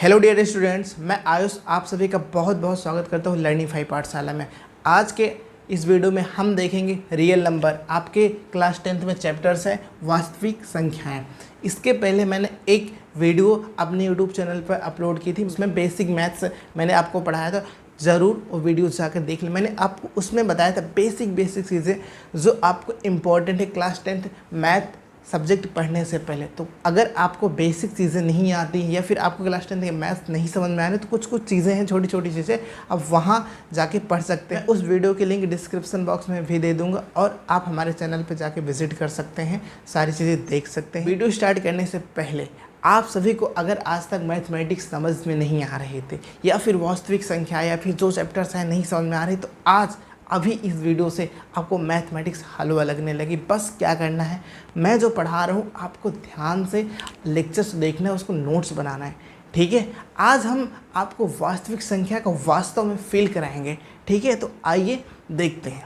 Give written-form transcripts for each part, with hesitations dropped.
Hello dear students, मैं आयुष आप सभी का बहुत बहुत स्वागत करता हूँ लर्निंग 5 पाठशाला में। आज के इस वीडियो में हम देखेंगे रियल नंबर। आपके क्लास 10th में चैप्टर्स है वास्तविक संख्याएं। इसके पहले मैंने एक वीडियो अपने यूट्यूब चैनल पर अपलोड की थी, उसमें बेसिक मैथ्स मैंने आपको पढ़ाया था। ज़रूर वो वीडियो जाकर देख लें। मैंने आपको उसमें बताया था बेसिक चीज़ें जो आपको इम्पॉर्टेंट है क्लास 10th मैथ सब्जेक्ट पढ़ने से पहले। तो अगर आपको बेसिक चीज़ें नहीं आती या फिर आपको क्लास 10 के मैथ्स नहीं समझ में आ रहे तो कुछ चीज़ें हैं, छोटी छोटी चीज़ें, आप वहाँ जाके पढ़ सकते हैं। उस वीडियो की लिंक डिस्क्रिप्शन बॉक्स में भी दे दूंगा और आप हमारे चैनल पर जाके विजिट कर सकते हैं, सारी चीज़ें देख सकते हैं। वीडियो स्टार्ट करने से पहले आप सभी को अगर आज तक मैथमेटिक्स समझ में नहीं आ रहे थे या फिर वास्तविक संख्या या फिर जो चैप्टर्स हैं नहीं समझ में आ रहे, तो आज अभी इस वीडियो से आपको मैथमेटिक्स हलवा लगने लगी। बस क्या करना है, मैं जो पढ़ा रहा हूँ आपको ध्यान से लेक्चर्स देखना है, उसको नोट्स बनाना है, ठीक है। आज हम आपको वास्तविक संख्या को वास्तव में फील कराएंगे, ठीक है। तो आइए देखते हैं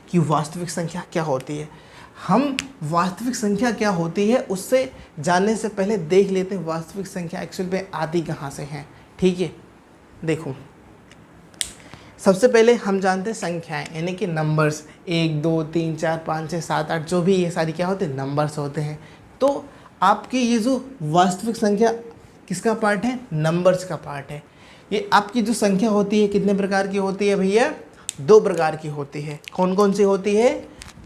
कि वास्तविक संख्या क्या होती है। हम वास्तविक संख्या क्या होती है उससे जानने से पहले देख लेते हैं वास्तविक संख्या एक्चुअल में आती कहाँ से है, ठीक है। देखो, सबसे पहले हम जानते हैं संख्याएं यानी कि नंबर्स, 1 2 3 4 5 6 7 8 जो भी ये सारी क्या होते हैं, नंबर्स होते हैं। तो आपकी ये जो वास्तविक संख्या किसका पार्ट है, नंबर्स का पार्ट है। ये आपकी जो संख्या होती है कितने प्रकार की होती है भैया, 2 प्रकार की होती है। कौन कौन सी होती है,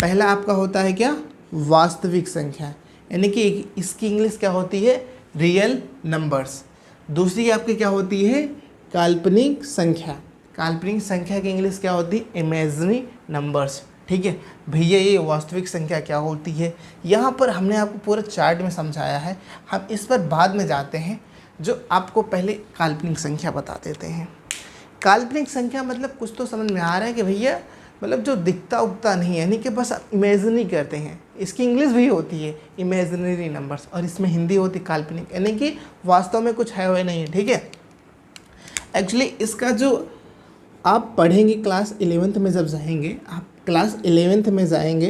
पहला आपका होता है क्या, वास्तविक संख्या यानी कि इसकी इंग्लिश क्या होती है, रियल नंबर्स। दूसरी आपकी क्या होती है, काल्पनिक संख्या। काल्पनिक संख्या की इंग्लिश क्या होती है, इमेजिनरी नंबर्स, ठीक है। भैया ये वास्तविक संख्या क्या होती है, यहाँ पर हमने आपको पूरा चार्ट में समझाया है, हम इस पर बाद में जाते हैं। जो आपको पहले काल्पनिक संख्या बता देते हैं। काल्पनिक संख्या मतलब कुछ तो समझ में आ रहा है कि भैया मतलब जो दिखता उगता नहीं है, यानी कि बस इमेजिनरी करते हैं। इसकी इंग्लिश भी होती है इमेजिनरी नंबर्स और इसमें हिंदी होती है काल्पनिक, यानी कि वास्तव में कुछ है वह नहीं है, ठीक है। एक्चुअली इसका जो आप पढ़ेंगे क्लास 11th में, जब जाएंगे आप क्लास 11th में जाएंगे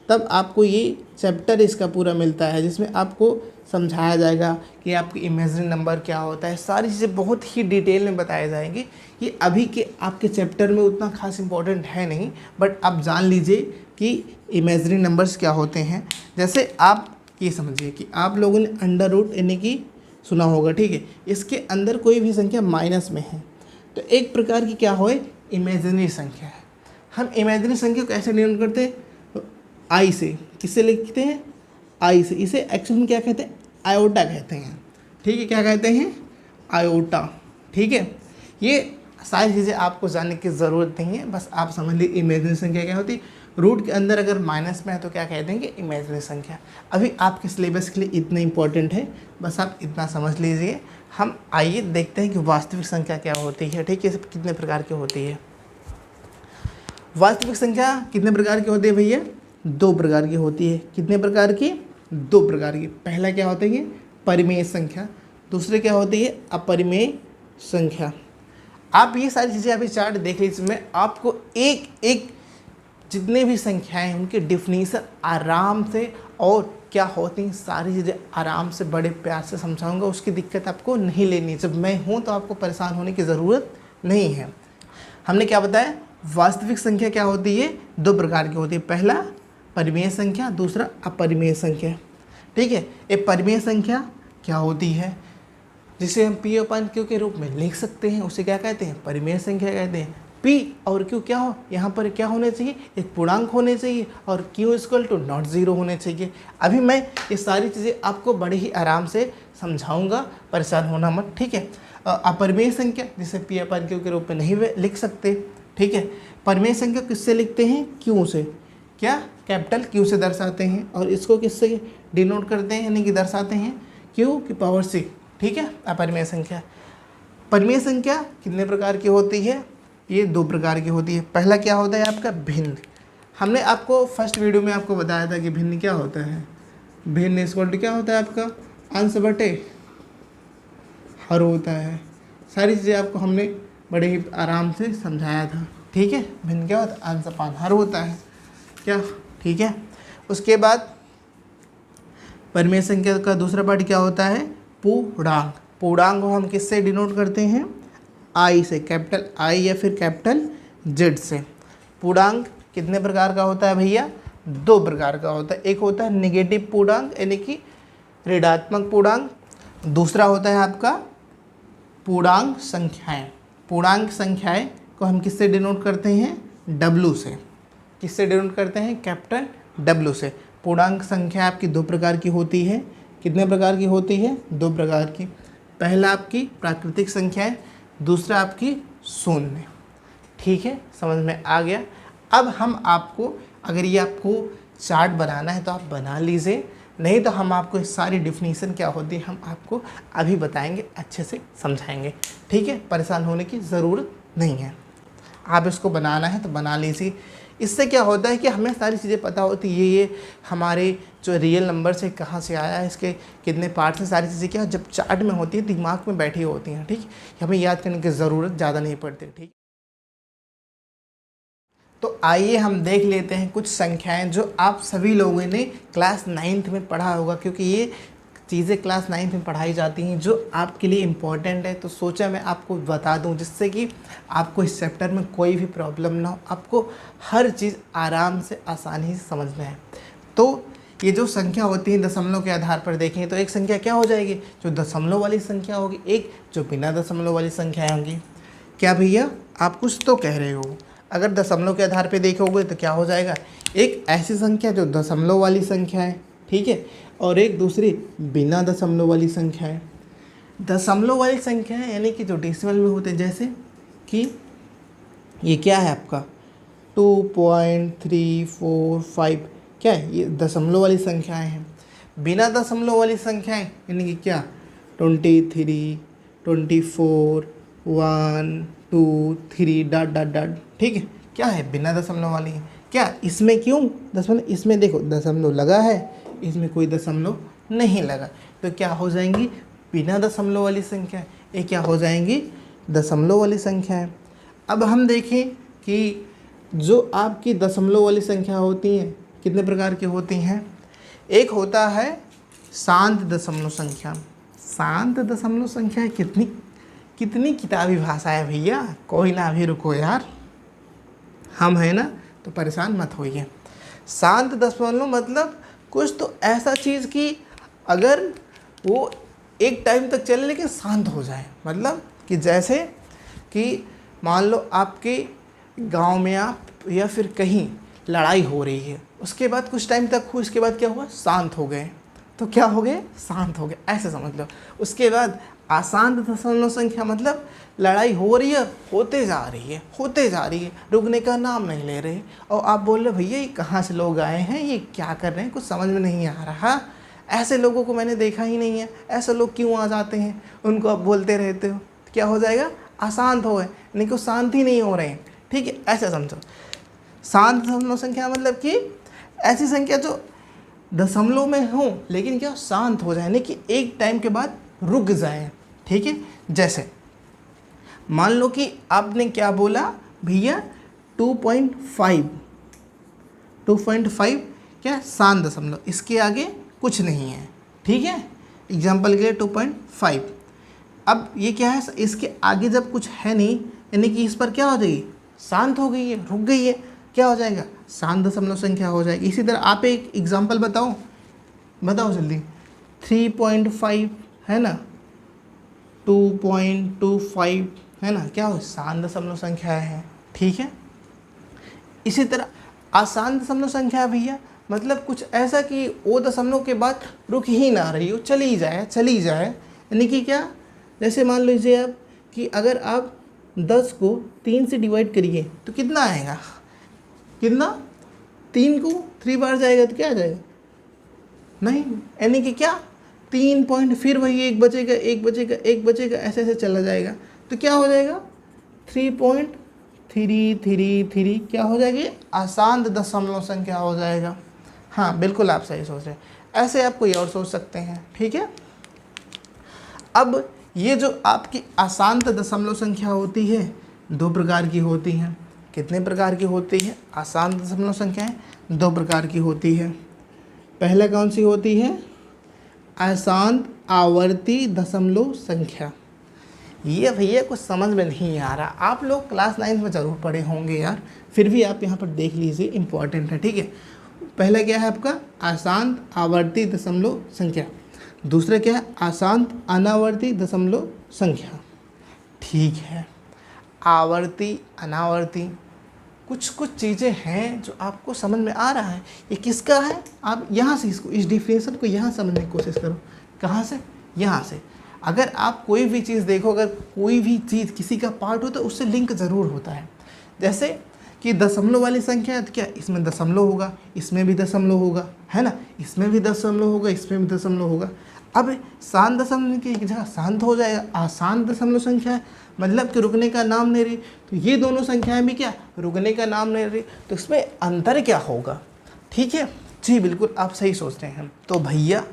तब आपको ये चैप्टर इसका पूरा मिलता है, जिसमें आपको समझाया जाएगा कि आपकी इमेजिनरी नंबर क्या होता है। सारी चीज़ें बहुत ही डिटेल में बताए जाएंगी। ये अभी के आपके चैप्टर में उतना खास इंपॉर्टेंट है नहीं, बट आप जान लीजिए कि इमेजिनरी नंबर्स क्या होते हैं। जैसे आप ये समझिए कि आप लोगों ने अंडर रूट यानी कि सुना होगा, ठीक है। इसके अंदर कोई भी संख्या माइनस में है तो एक प्रकार की क्या हो, इमेजिनरी संख्या है। हम इमेजिनरी संख्या को कैसे डिनोट करते हैं, आई से। किससे लिखते हैं, आई से। इसे एक्चुअली में क्या कहते हैं, आयोटा कहते हैं, ठीक है। क्या कहते हैं, आयोटा, ठीक है। ये सारी चीज़ें आपको जानने की ज़रूरत नहीं है, बस आप समझ लीजिए इमेजिनरी संख्या क्या होती है। रूट के अंदर अगर माइनस में है तो क्या कह देंगे, इमेजिनरी संख्या। अभी आपके सिलेबस के लिए इतना इंपॉर्टेंट है, बस आप इतना समझ लीजिए। हम आइए देखते हैं कि वास्तविक संख्या क्या होती है, ठीक है। कितने प्रकार की होती है वास्तविक संख्या, कितने प्रकार की होती है भैया, 2 प्रकार की होती है। कितने प्रकार की, 2 प्रकार की। पहला क्या होता है, परिमेय संख्या। दूसरे क्या होती है, अपरिमेय संख्या। आप ये सारी चीज़ें अभी चार्ट देख लीजिए, इसमें आपको एक एक जितने भी संख्याएं हैं उनके डिफिनीशन आराम से और क्या होती हैं सारी चीज़ें आराम से बड़े प्यार से समझाऊंगा। उसकी दिक्कत आपको नहीं लेनी। जब मैं हूँ तो आपको परेशान होने की ज़रूरत नहीं है। हमने क्या बताया, वास्तविक संख्या क्या होती है, 2 प्रकार की होती है। पहला परिमेय संख्या, दूसरा अपरिमेय संख्या, ठीक है। एक परिमेय संख्या क्या होती है, जिसे हम P/Q के रूप में लिख सकते हैं, उसे क्या कहते हैं, परिमेय संख्या कहते हैं। P और Q क्या हो, यहाँ पर क्या होने चाहिए, एक पूर्णांक होने चाहिए और Q = नॉट 0 होने चाहिए। अभी मैं ये सारी चीज़ें आपको बड़े ही आराम से समझाऊंगा, परेशान होना मत, ठीक है। अपरिमेय संख्या जिसे P/Q के रूप में नहीं लिख सकते, ठीक है। परिमेय संख्या किससे लिखते हैं, Q से, क्या कैपिटल Q से दर्शाते हैं, और इसको किससे डिनोट करते हैं यानी कि दर्शाते हैं, Q⁶, ठीक है। अपरिमेय संख्या। परिमेय संख्या कितने प्रकार की होती है, ये 2 प्रकार की होती है। पहला क्या होता है आपका भिन्न। हमने आपको फर्स्ट वीडियो में आपको बताया था कि भिन्न क्या होता है, भिन्न = क्या होता है आपका, अंश बटे हर होता है। सारी चीज़ें आपको हमने बड़े ही आराम से समझाया था, ठीक है। भिन्न क्या होता है, अंश हर होता है क्या, ठीक है। उसके बाद परिमेय संख्या का दूसरा पार्ट क्या होता है, पूर्णांक। पूर्णांक को हम किससे डिनोट करते हैं? आई से, कैपिटल आई या फिर कैपिटल जेड से। पूर्णांक कितने प्रकार का होता है भैया? 2 प्रकार का होता है। एक होता है नेगेटिव पूर्णांक यानी कि ऋणात्मक पूर्णांक, दूसरा होता है आपका पूर्णांक संख्याएं। पूर्णांक संख्याएं को हम किससे डिनोट करते हैं? डब्लू से। किससे डिनोट करते हैं? कैपिटल डब्लू से। पूर्णांक संख्या आपकी 2 प्रकार की होती है। कितने प्रकार की होती है? 2 प्रकार की। पहला आपकी प्राकृतिक संख्याएं, दूसरा आपकी शून्य। ठीक है, समझ में आ गया। अब हम आपको, अगर ये आपको चार्ट बनाना है तो आप बना लीजिए, नहीं तो हम आपको इस सारी डिफिनीशन क्या होती है हम आपको अभी बताएंगे, अच्छे से समझाएंगे। ठीक है, परेशान होने की ज़रूरत नहीं है। आप इसको बनाना है तो बना लीजिए। इससे क्या होता है कि हमें सारी चीज़ें पता होती है, ये हमारे जो रियल नंबर से कहाँ से आया है, इसके कितने पार्ट्स हैं, सारी चीज़ें क्या जब चार्ट में होती है दिमाग में बैठी होती हैं। ठीक, हमें याद करने की ज़रूरत ज़्यादा नहीं पड़ती। ठीक, तो आइए हम देख लेते हैं कुछ संख्याएं जो आप सभी लोगों ने क्लास 9th में पढ़ा होगा, क्योंकि ये चीज़ें क्लास 9th में पढ़ाई जाती हैं जो आपके लिए इम्पॉर्टेंट है। तो सोचा मैं आपको बता दूं जिससे कि आपको इस चैप्टर में कोई भी प्रॉब्लम ना हो, आपको हर चीज़ आराम से आसानी से समझ में आए। तो ये जो संख्या होती है दशमलव के आधार पर देखें तो एक संख्या क्या हो जाएगी? जो दशमलव वाली संख्या होगी, एक जो बिना दशमलव वाली संख्याएँ होंगी। क्या भैया आप कुछ तो कह रहे हो? अगर दशमलव के आधार पे देखोगे तो क्या हो जाएगा? एक ऐसी संख्या जो दशमलव वाली संख्या है, ठीक है, और एक दूसरी बिना दशमलव वाली संख्या है। दशमलव वाली संख्या है यानी कि जो डेसिमल में होते हैं, जैसे कि ये क्या है आपका 2.345, क्या है ये? दशमलव वाली संख्याएं हैं। बिना दशमलव वाली संख्याएं यानी कि क्या 23, 24, 1, 2, 3 डॉट डॉट डॉट। ठीक है, क्या है? बिना दशमलव वाली है। क्या इसमें क्यों दशमलव? इसमें देखो दशमलव लगा है, इसमें कोई दशमलव नहीं लगा, तो क्या हो जाएंगी? बिना दशमलव वाली संख्या। ये क्या हो जाएंगी? दशमलव वाली संख्या है। अब हम देखें कि जो आपकी दशमलव वाली संख्या होती हैं कितने प्रकार की होती हैं? एक होता है शांत दशमलव संख्या। शांत दशमलव संख्या कितनी किताबी भाषा है भैया, कोई ना, अभी रुको यार, हम है ना, तो परेशान मत होइए। शांत दशमलव मतलब कुछ तो ऐसा चीज़ कि अगर वो एक टाइम तक चले लेकिन शांत हो जाए। मतलब कि जैसे कि मान लो आपके गांव में आप या फिर कहीं लड़ाई हो रही है, उसके बाद कुछ टाइम तक हुई, उसके बाद क्या हुआ? शांत हो गए। तो क्या हो गए? शांत हो गए, ऐसे समझ लो। उसके बाद अशांत दशमलव संख्या मतलब लड़ाई हो रही है, होते जा रही है, रुकने का नाम नहीं ले रहे, और आप बोल रहे भैया ये कहाँ से लोग आए हैं, ये क्या कर रहे हैं, कुछ समझ में नहीं आ रहा। ऐसे लोगों को मैंने देखा ही नहीं है, ऐसे लोग क्यों आ जाते हैं, उनको आप बोलते रहते हो। तो क्या हो जाएगा? अशांत हो गए, यानी कि शांत ही नहीं हो रहे हैं। ठीक है, ऐसे समझो। शांत दशमलव संख्या मतलब कि ऐसी संख्या जो दशमलव में हो लेकिन क्या शांत हो जाए, यानी कि एक टाइम के बाद रुक जाए। ठीक है, जैसे मान लो कि आपने क्या बोला भैया 2.5 क्या शांत दशमलव, इसके आगे कुछ नहीं है। ठीक है, एग्जाम्पल के लिए 2.5। अब ये क्या है? इसके आगे जब कुछ है नहीं, यानी कि इस पर क्या हो जाएगी? शांत हो गई है, रुक गई है, क्या हो जाएगा? शांत दशमलव संख्या हो जाएगी। इसी तरह आप एक एग्जाम्पल बताओ जल्दी। 3.5 है ना, 2.25 है ना, क्या हो? शांत दशमलव संख्या है। ठीक है, इसी तरह अशांत दशमलव संख्या भैया मतलब कुछ ऐसा कि वो दशमलव के बाद रुक ही ना रही हो, चली जाए, यानी कि क्या? जैसे मान लीजिए आप कि अगर आप 10 को 3 से डिवाइड करिए तो कितना आएगा? कितना? 3 को 3 बार जाएगा तो क्या आ जाएगा? नहीं, यानी कि क्या 3 पॉइंट, फिर वही एक बचेगा, ऐसे चला जाएगा। तो क्या हो जाएगा? 3.333 क्या हो जाएगी? अशांत दशमलव संख्या हो जाएगा। हाँ बिल्कुल, आप सही सोच रहे हैं। ऐसे आप कोई और सोच सकते हैं। ठीक है, अब ये जो आपकी अशांत दशमलव संख्या होती है 2 प्रकार की होती हैं। कितने प्रकार की होती है? अशांत दशमलव संख्याएं 2 प्रकार की होती है। पहला कौन सी होती है? अशांत आवर्ती दशमलव संख्या। ये भैया कुछ समझ में नहीं आ रहा, आप लोग क्लास 9 में ज़रूर पढ़े होंगे यार, फिर भी आप यहाँ पर देख लीजिए, इम्पॉर्टेंट है, ठीक है। पहला क्या है आपका अशांत आवर्ती दशमलव संख्या, दूसरा क्या है अशांत अनावर्ती दशमलव संख्या, ठीक है। आवर्ती अनावर्ती कुछ कुछ चीज़ें हैं जो आपको समझ में आ रहा है, ये किसका है, आप यहाँ से इसको, इस डिफिनेशन को यहाँ समझने की कोशिश करो। कहाँ से, यहाँ से। अगर आप कोई भी चीज़ देखो, अगर कोई भी चीज़ किसी का पार्ट हो तो उससे लिंक ज़रूर होता है। जैसे कि दशमलव वाली संख्या है तो क्या इसमें दशमलव होगा, इसमें भी दशमलव होगा, है ना, इसमें भी दशमलव होगा, इसमें भी दशमलव होगा। अब शांत दशमलव की जगह शांत हो जाएगा, अशांत दशमलव संख्या है, मतलब कि रुकने का नाम नहीं रही, तो ये दोनों संख्याएं भी क्या रुकने का नाम नहीं रही, तो इसमें अंतर क्या होगा, ठीक है जी, बिल्कुल आप सही सोच रहे हैं। तो भैया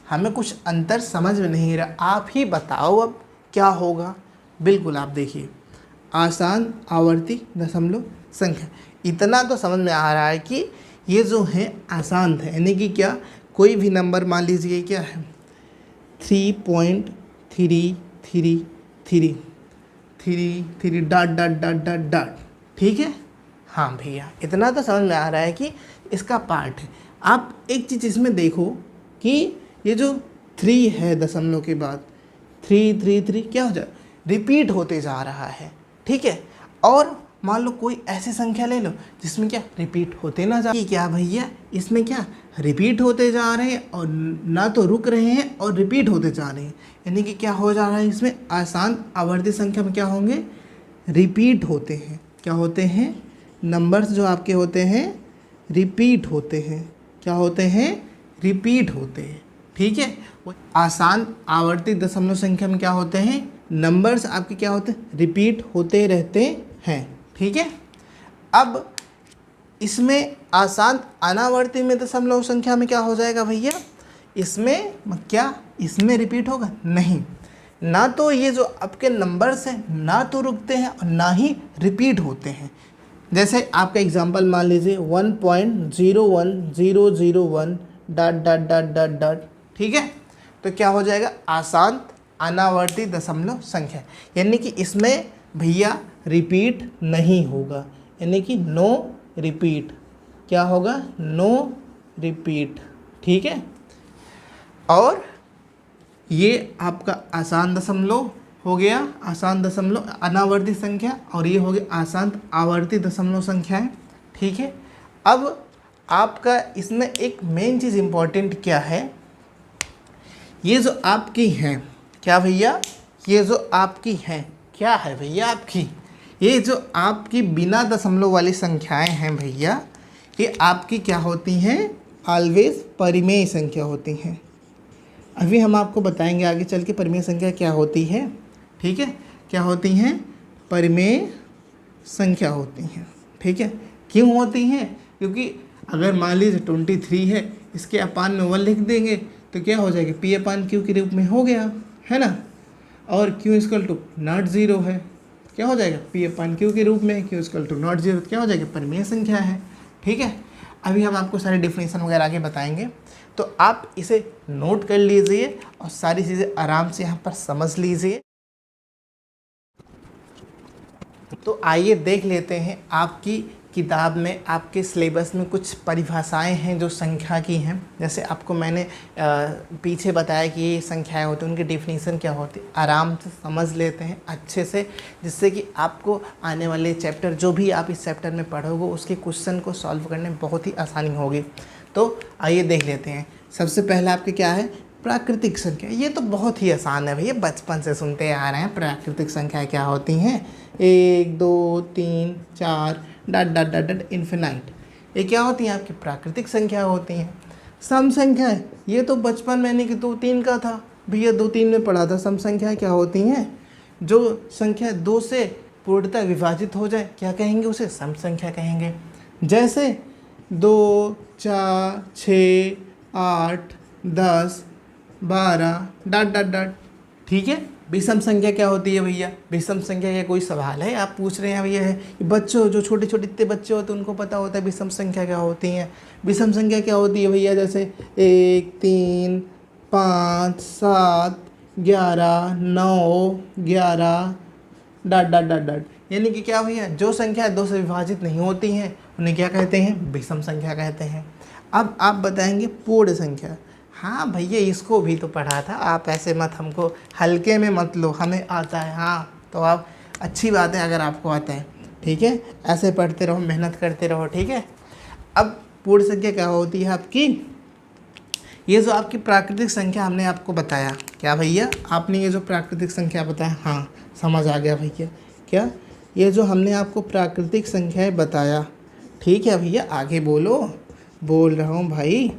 हमें कुछ अंतर समझ में नहीं रहा, आप ही बताओ अब क्या होगा। बिल्कुल आप देखिए, आसान आवर्ती दशमलव संख्या, इतना तो समझ में आ रहा है कि ये जो है आसान है, यानी कि क्या कोई भी नंबर मान लीजिए क्या है 3.333 dot dot dot dot dot, ठीक है। हाँ भैया इतना तो समझ में आ रहा है कि इसका पार्ट है। आप एक चीज़ इसमें देखो कि ये जो 3 है दशमलव के बाद 3 क्या हो जाए रिपीट होते जा रहा है, ठीक है। और मान लो कोई ऐसी संख्या ले लो जिसमें क्या रिपीट होते ना जा, क्या भैया इसमें क्या रिपीट होते जा रहे हैं और ना तो रुक रहे हैं और रिपीट होते जा रहे हैं, यानी कि क्या हो जा रहा है इसमें आसान आवर्ती संख्या में क्या होंगे रिपीट होते हैं, क्या होते हैं नंबर्स जो आपके होते हैं रिपीट होते हैं, क्या होते हैं रिपीट होते हैं, ठीक है। आसान आवर्ती दशमलव संख्या में क्या होते हैं नंबर्स आपके क्या होते हैं रिपीट होते रहते हैं, ठीक है। अब इसमें आसान अनावर्ती में दशमलव संख्या में क्या हो जाएगा भैया, इसमें क्या इसमें रिपीट होगा नहीं, ना तो ये जो आपके नंबर्स हैं ना तो रुकते हैं और ना ही रिपीट होते हैं। जैसे आपका एग्जांपल मान लीजिए 1.01001 dot dot dot dot dot, ठीक है। तो क्या हो जाएगा आसान अनावर्ती दशमलव संख्या, यानी कि इसमें भैया रिपीट नहीं होगा, यानी कि नो रिपीट, क्या होगा नो रिपीट, ठीक है। और ये आपका आसान दशमलव हो गया, आसान दशमलव अनावर्ती संख्या, और ये हो गया आसान आवर्ती दशमलव संख्या है, ठीक है। अब आपका इसमें एक मेन चीज़ इम्पॉर्टेंट क्या है, ये जो आपकी हैं क्या भैया, ये जो आपकी हैं क्या है भैया आपकी, ये जो आपकी बिना दशमलव वाली संख्याएं हैं भैया, ये आपकी क्या होती हैं ऑलवेज परिमेय संख्या होती हैं। अभी हम आपको बताएंगे आगे चल के परिमेय संख्या क्या होती है, ठीक है, क्या होती हैं परिमेय संख्या होती हैं, ठीक है। क्यों होती हैं, क्योंकि अगर मान लीजिए 23 है, इसके अपान में 1 लिख देंगे तो क्या हो जाएगा P अपान Q के रूप में हो गया, है ना, और Q इक्वल टू नॉट 0 है, क्या हो जाएगा P अपान Q के रूप में, Q इक्वल टू नॉट 0, क्या हो जाएगा परिमेय संख्या है, ठीक है। अभी हम आपको सारे डिफिनेशन वगैरह आगे बताएंगे, तो आप इसे नोट कर लीजिए और सारी चीज़ें आराम से यहाँ पर समझ लीजिए। तो आइए देख लेते हैं आपकी किताब में, आपके सिलेबस में कुछ परिभाषाएं हैं जो संख्या की हैं। जैसे आपको मैंने पीछे बताया कि ये संख्याएं होती हैं, उनकी डेफिनेशन क्या होती है, आराम से समझ लेते हैं अच्छे से, जिससे कि आपको आने वाले चैप्टर जो भी आप इस चैप्टर में पढ़ोगे उसके क्वेश्चन को सॉल्व करने में बहुत ही आसानी होगी। तो आइए देख लेते हैं। सबसे पहला आपके क्या है प्राकृतिक संख्या, ये तो बहुत ही आसान है भैया, बचपन से सुनते आ रहे हैं। प्राकृतिक संख्या क्या होती हैं 1 2 3 4 dot dot dot dot infinite, ये क्या होती हैं आपकी प्राकृतिक संख्या होती हैं। सम संख्या है, ये तो बचपन मैंने कि 2 3 का था भैया, 2 3 में पढ़ा था। सम संख्या क्या होती हैं, जो संख्या 2 से पूर्णतः विभाजित हो जाए क्या कहेंगे, उसे सम संख्या कहेंगे। जैसे 2 4 6 8 10 12 डॉट डॉट डॉट, ठीक है। विषम संख्या क्या होती है भैया, विषम संख्या का कोई सवाल है, आप पूछ रहे हैं भैया है बच्चों, जो छोटे छोटे इतने बच्चे होते हैं उनको पता होता है विषम संख्या क्या होती है। विषम संख्या क्या होती है भैया, जैसे 1 3 5, 7, 11, 9, 11 डॉट डॉट डॉट डॉट। यानी कि क्या भैया, जो संख्या 2 से विभाजित नहीं होती हैं उन्हें क्या कहते हैं, विषम संख्या कहते हैं। अब आप बताएंगे पूर्ण संख्या। हाँ भैया, इसको भी तो पढ़ा था, आप ऐसे मत हमको हल्के में मत लो, हमें आता है। हाँ तो आप, अच्छी बात है अगर आपको आता है, ठीक है, ऐसे पढ़ते रहो, मेहनत करते रहो, ठीक है। अब पूर्ण संख्या क्या होती है आपकी, ये जो आपकी प्राकृतिक संख्या हमने आपको बताया, क्या भैया आपने ये जो प्राकृतिक संख्या बताया, हाँ समझ आ गया भैया, क्या ये जो हमने आपको प्राकृतिक संख्याएं बताया, ठीक है भैया, आगे बोलो, बोल रहा हूँ भाई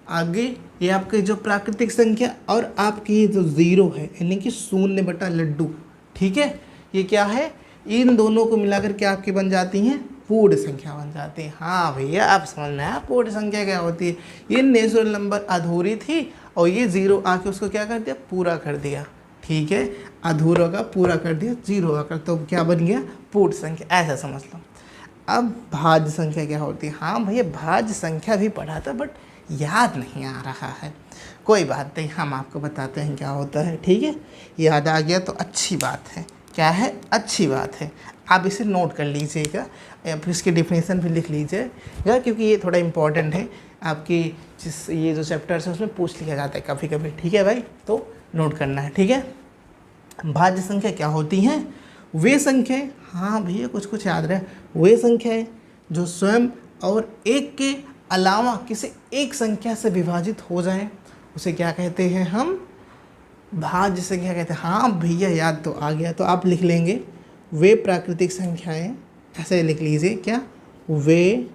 आगे। ये आपकी जो प्राकृतिक संख्या और आपकी ये जो ज़ीरो है, यानी कि 0/लड्डू, ठीक है, ये क्या है, इन दोनों को मिलाकर के आपकी बन जाती हैं पूर्ण संख्या बन जाती है। हाँ भैया, आप समझ में आया पूर्ण संख्या क्या होती है। ये नेचुरल नंबर अधूरी थी और ये ज़ीरो आके उसको क्या कर दिया, पूरा कर दिया, ठीक है, अधूरा का पूरा कर दिया, जीरो आकर, तो क्या बन गया, पूर्ण संख्या, ऐसा समझ लो। अब भाज्य संख्या क्या होती है। हाँ भैया, भाज्य संख्या भी पढ़ा था बट याद नहीं आ रहा है, कोई बात नहीं, हम आपको बताते हैं क्या होता है, ठीक है। याद आ गया तो अच्छी बात है, क्या है, अच्छी बात है। आप इसे नोट कर लीजिएगा या फिर इसकी डिफिनेशन भी लिख लीजिएगा, क्योंकि ये थोड़ा इम्पोर्टेंट है आपकी, जिस ये जो चैप्टर्स है उसमें पूछ लिया जाता है कभी कभी, ठीक है भाई, तो नोट करना है, ठीक है। भाज्य संख्या क्या होती हैं, वे संख्याएं, हाँ भैया कुछ कुछ याद रहे, वे संख्याएं जो स्वयं और एक के अलावा किसी एक संख्या से विभाजित हो जाएं, उसे क्या कहते हैं हम, भाज्य संख्या कहते हैं। हाँ भैया, याद तो आ गया, तो आप लिख लेंगे वे प्राकृतिक संख्याएं, ऐसे लिख लीजिए, क्या, वे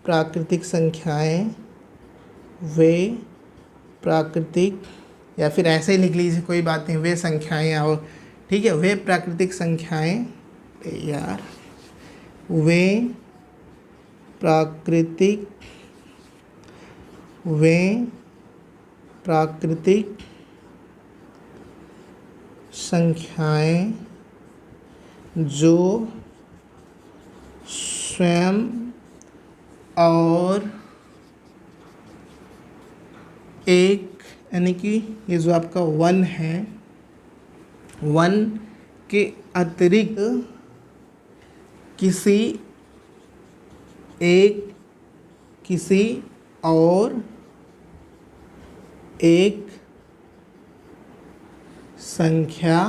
प्राकृतिक संख्याएं, वे प्राकृतिक, या फिर ऐसे ही लिख लीजिए, कोई बात नहीं, वे संख्याएं, और ठीक है, वे प्राकृतिक संख्याएं, यार वे प्राकृतिक संख्याएं जो स्वयं और एक, यानी कि ये जो आपका 1 है, 1 के अतिरिक्त किसी और एक संख्या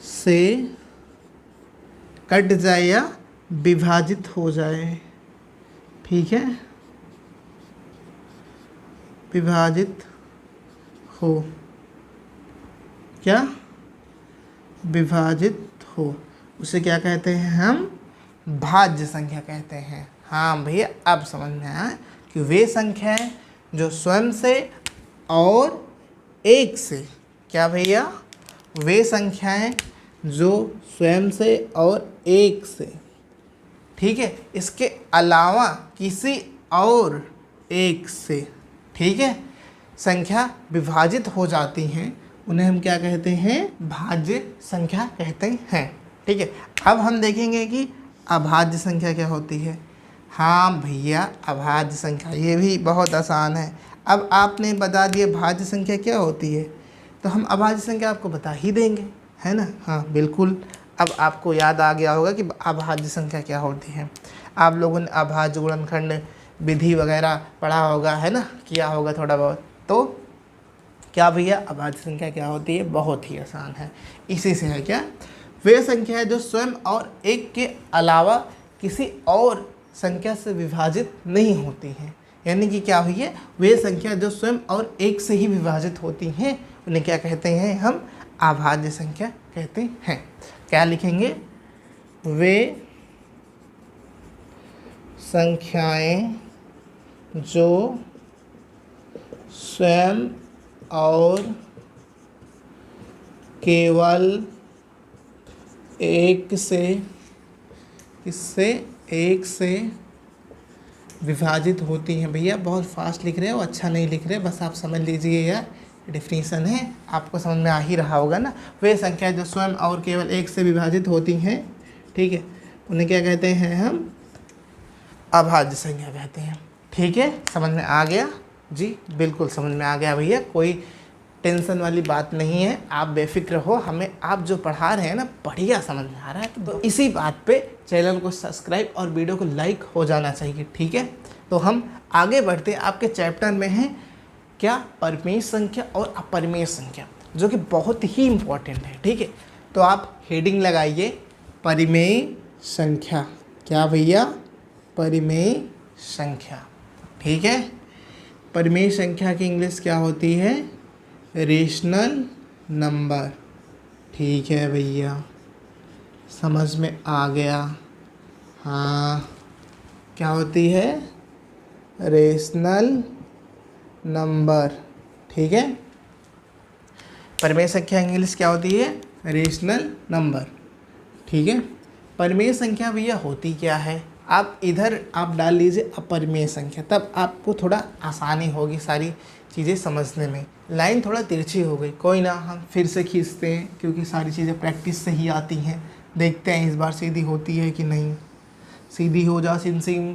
से कट जाए या विभाजित हो जाए, ठीक है, विभाजित हो, क्या, विभाजित हो, उसे क्या कहते हैं हम, भाज्य संख्या कहते हैं। हाँ भैया, अब समझ में आया कि वे संख्याएं जो स्वयं से और एक से, क्या भैया, वे संख्याएं जो स्वयं से और एक से, ठीक है, इसके अलावा किसी और एक से, ठीक है, संख्या विभाजित हो जाती हैं, उन्हें हम क्या कहते हैं, भाज्य संख्या कहते हैं, ठीक है। अब हम देखेंगे कि अभाज्य संख्या क्या होती है। हाँ भैया, अभाज्य संख्या ये भी बहुत आसान है। अब आपने बता दिया भाज्य संख्या क्या होती है, तो हम अभाज्य संख्या आपको बता ही देंगे, है ना। हाँ बिल्कुल, अब आपको याद आ गया होगा कि अभाज्य संख्या क्या होती है। आप लोगों ने अभाज्य गुणनखंड विधि वगैरह पढ़ा होगा, है ना, किया होगा थोड़ा बहुत। तो क्या भैया, अभाज्य संख्या क्या होती है, बहुत ही आसान है, इसी से है, क्या, वे संख्याएं जो स्वयं और एक के अलावा किसी और संख्या से विभाजित नहीं होती हैं। यानी कि क्या हुई है, वे संख्या जो स्वयं और एक से ही विभाजित होती हैं, उन्हें क्या कहते हैं हम, अभाज्य संख्या कहते हैं। क्या लिखेंगे, वे संख्याएं जो स्वयं और केवल एक से विभाजित होती हैं। भैया बहुत फास्ट लिख रहे हो, अच्छा नहीं लिख रहे, बस आप समझ लीजिए यार, डिफिनीशन है, आपको समझ में आ ही रहा होगा ना। वे संख्या जो स्वयं और केवल एक से विभाजित होती हैं, ठीक है, उन्हें क्या कहते हैं हम, अभाज्य संख्या कहते हैं। ठीक है, समझ में आ गया जी? बिल्कुल समझ में आ गया भैया, कोई टेंशन वाली बात नहीं है, आप बेफिक्र हो, हमें आप जो पढ़ा रहे हैं ना बढ़िया समझ में आ रहा है। तो इसी बात पे चैनल को सब्सक्राइब और वीडियो को लाइक हो जाना चाहिए, ठीक है? तो हम आगे बढ़ते हैं, आपके चैप्टर में है क्या, परिमेय संख्या और अपरिमेय संख्या, जो कि बहुत ही इम्पोर्टेंट है, ठीक है? तो आप हेडिंग लगाइए परिमेय संख्या। क्या भैया? परिमेय संख्या, ठीक है? परिमेय संख्या की इंग्लिश क्या होती है? रेशनल नंबर, ठीक है भैया, समझ में आ गया। हाँ, क्या होती है? रेशनल नंबर, ठीक है? परिमेय संख्या इंग्लिश क्या होती है? रेशनल नंबर, ठीक है? परिमेय संख्या भैया होती क्या है? आप इधर आप डाल लीजिए अपरिमेय संख्या, तब आपको थोड़ा आसानी होगी सारी चीज़ें समझने में। लाइन थोड़ा तिरछी हो गई, कोई ना, हम फिर से खींचते हैं क्योंकि सारी चीज़ें प्रैक्टिस से ही आती हैं। देखते हैं इस बार सीधी होती है कि नहीं। सीधी हो जा सिम,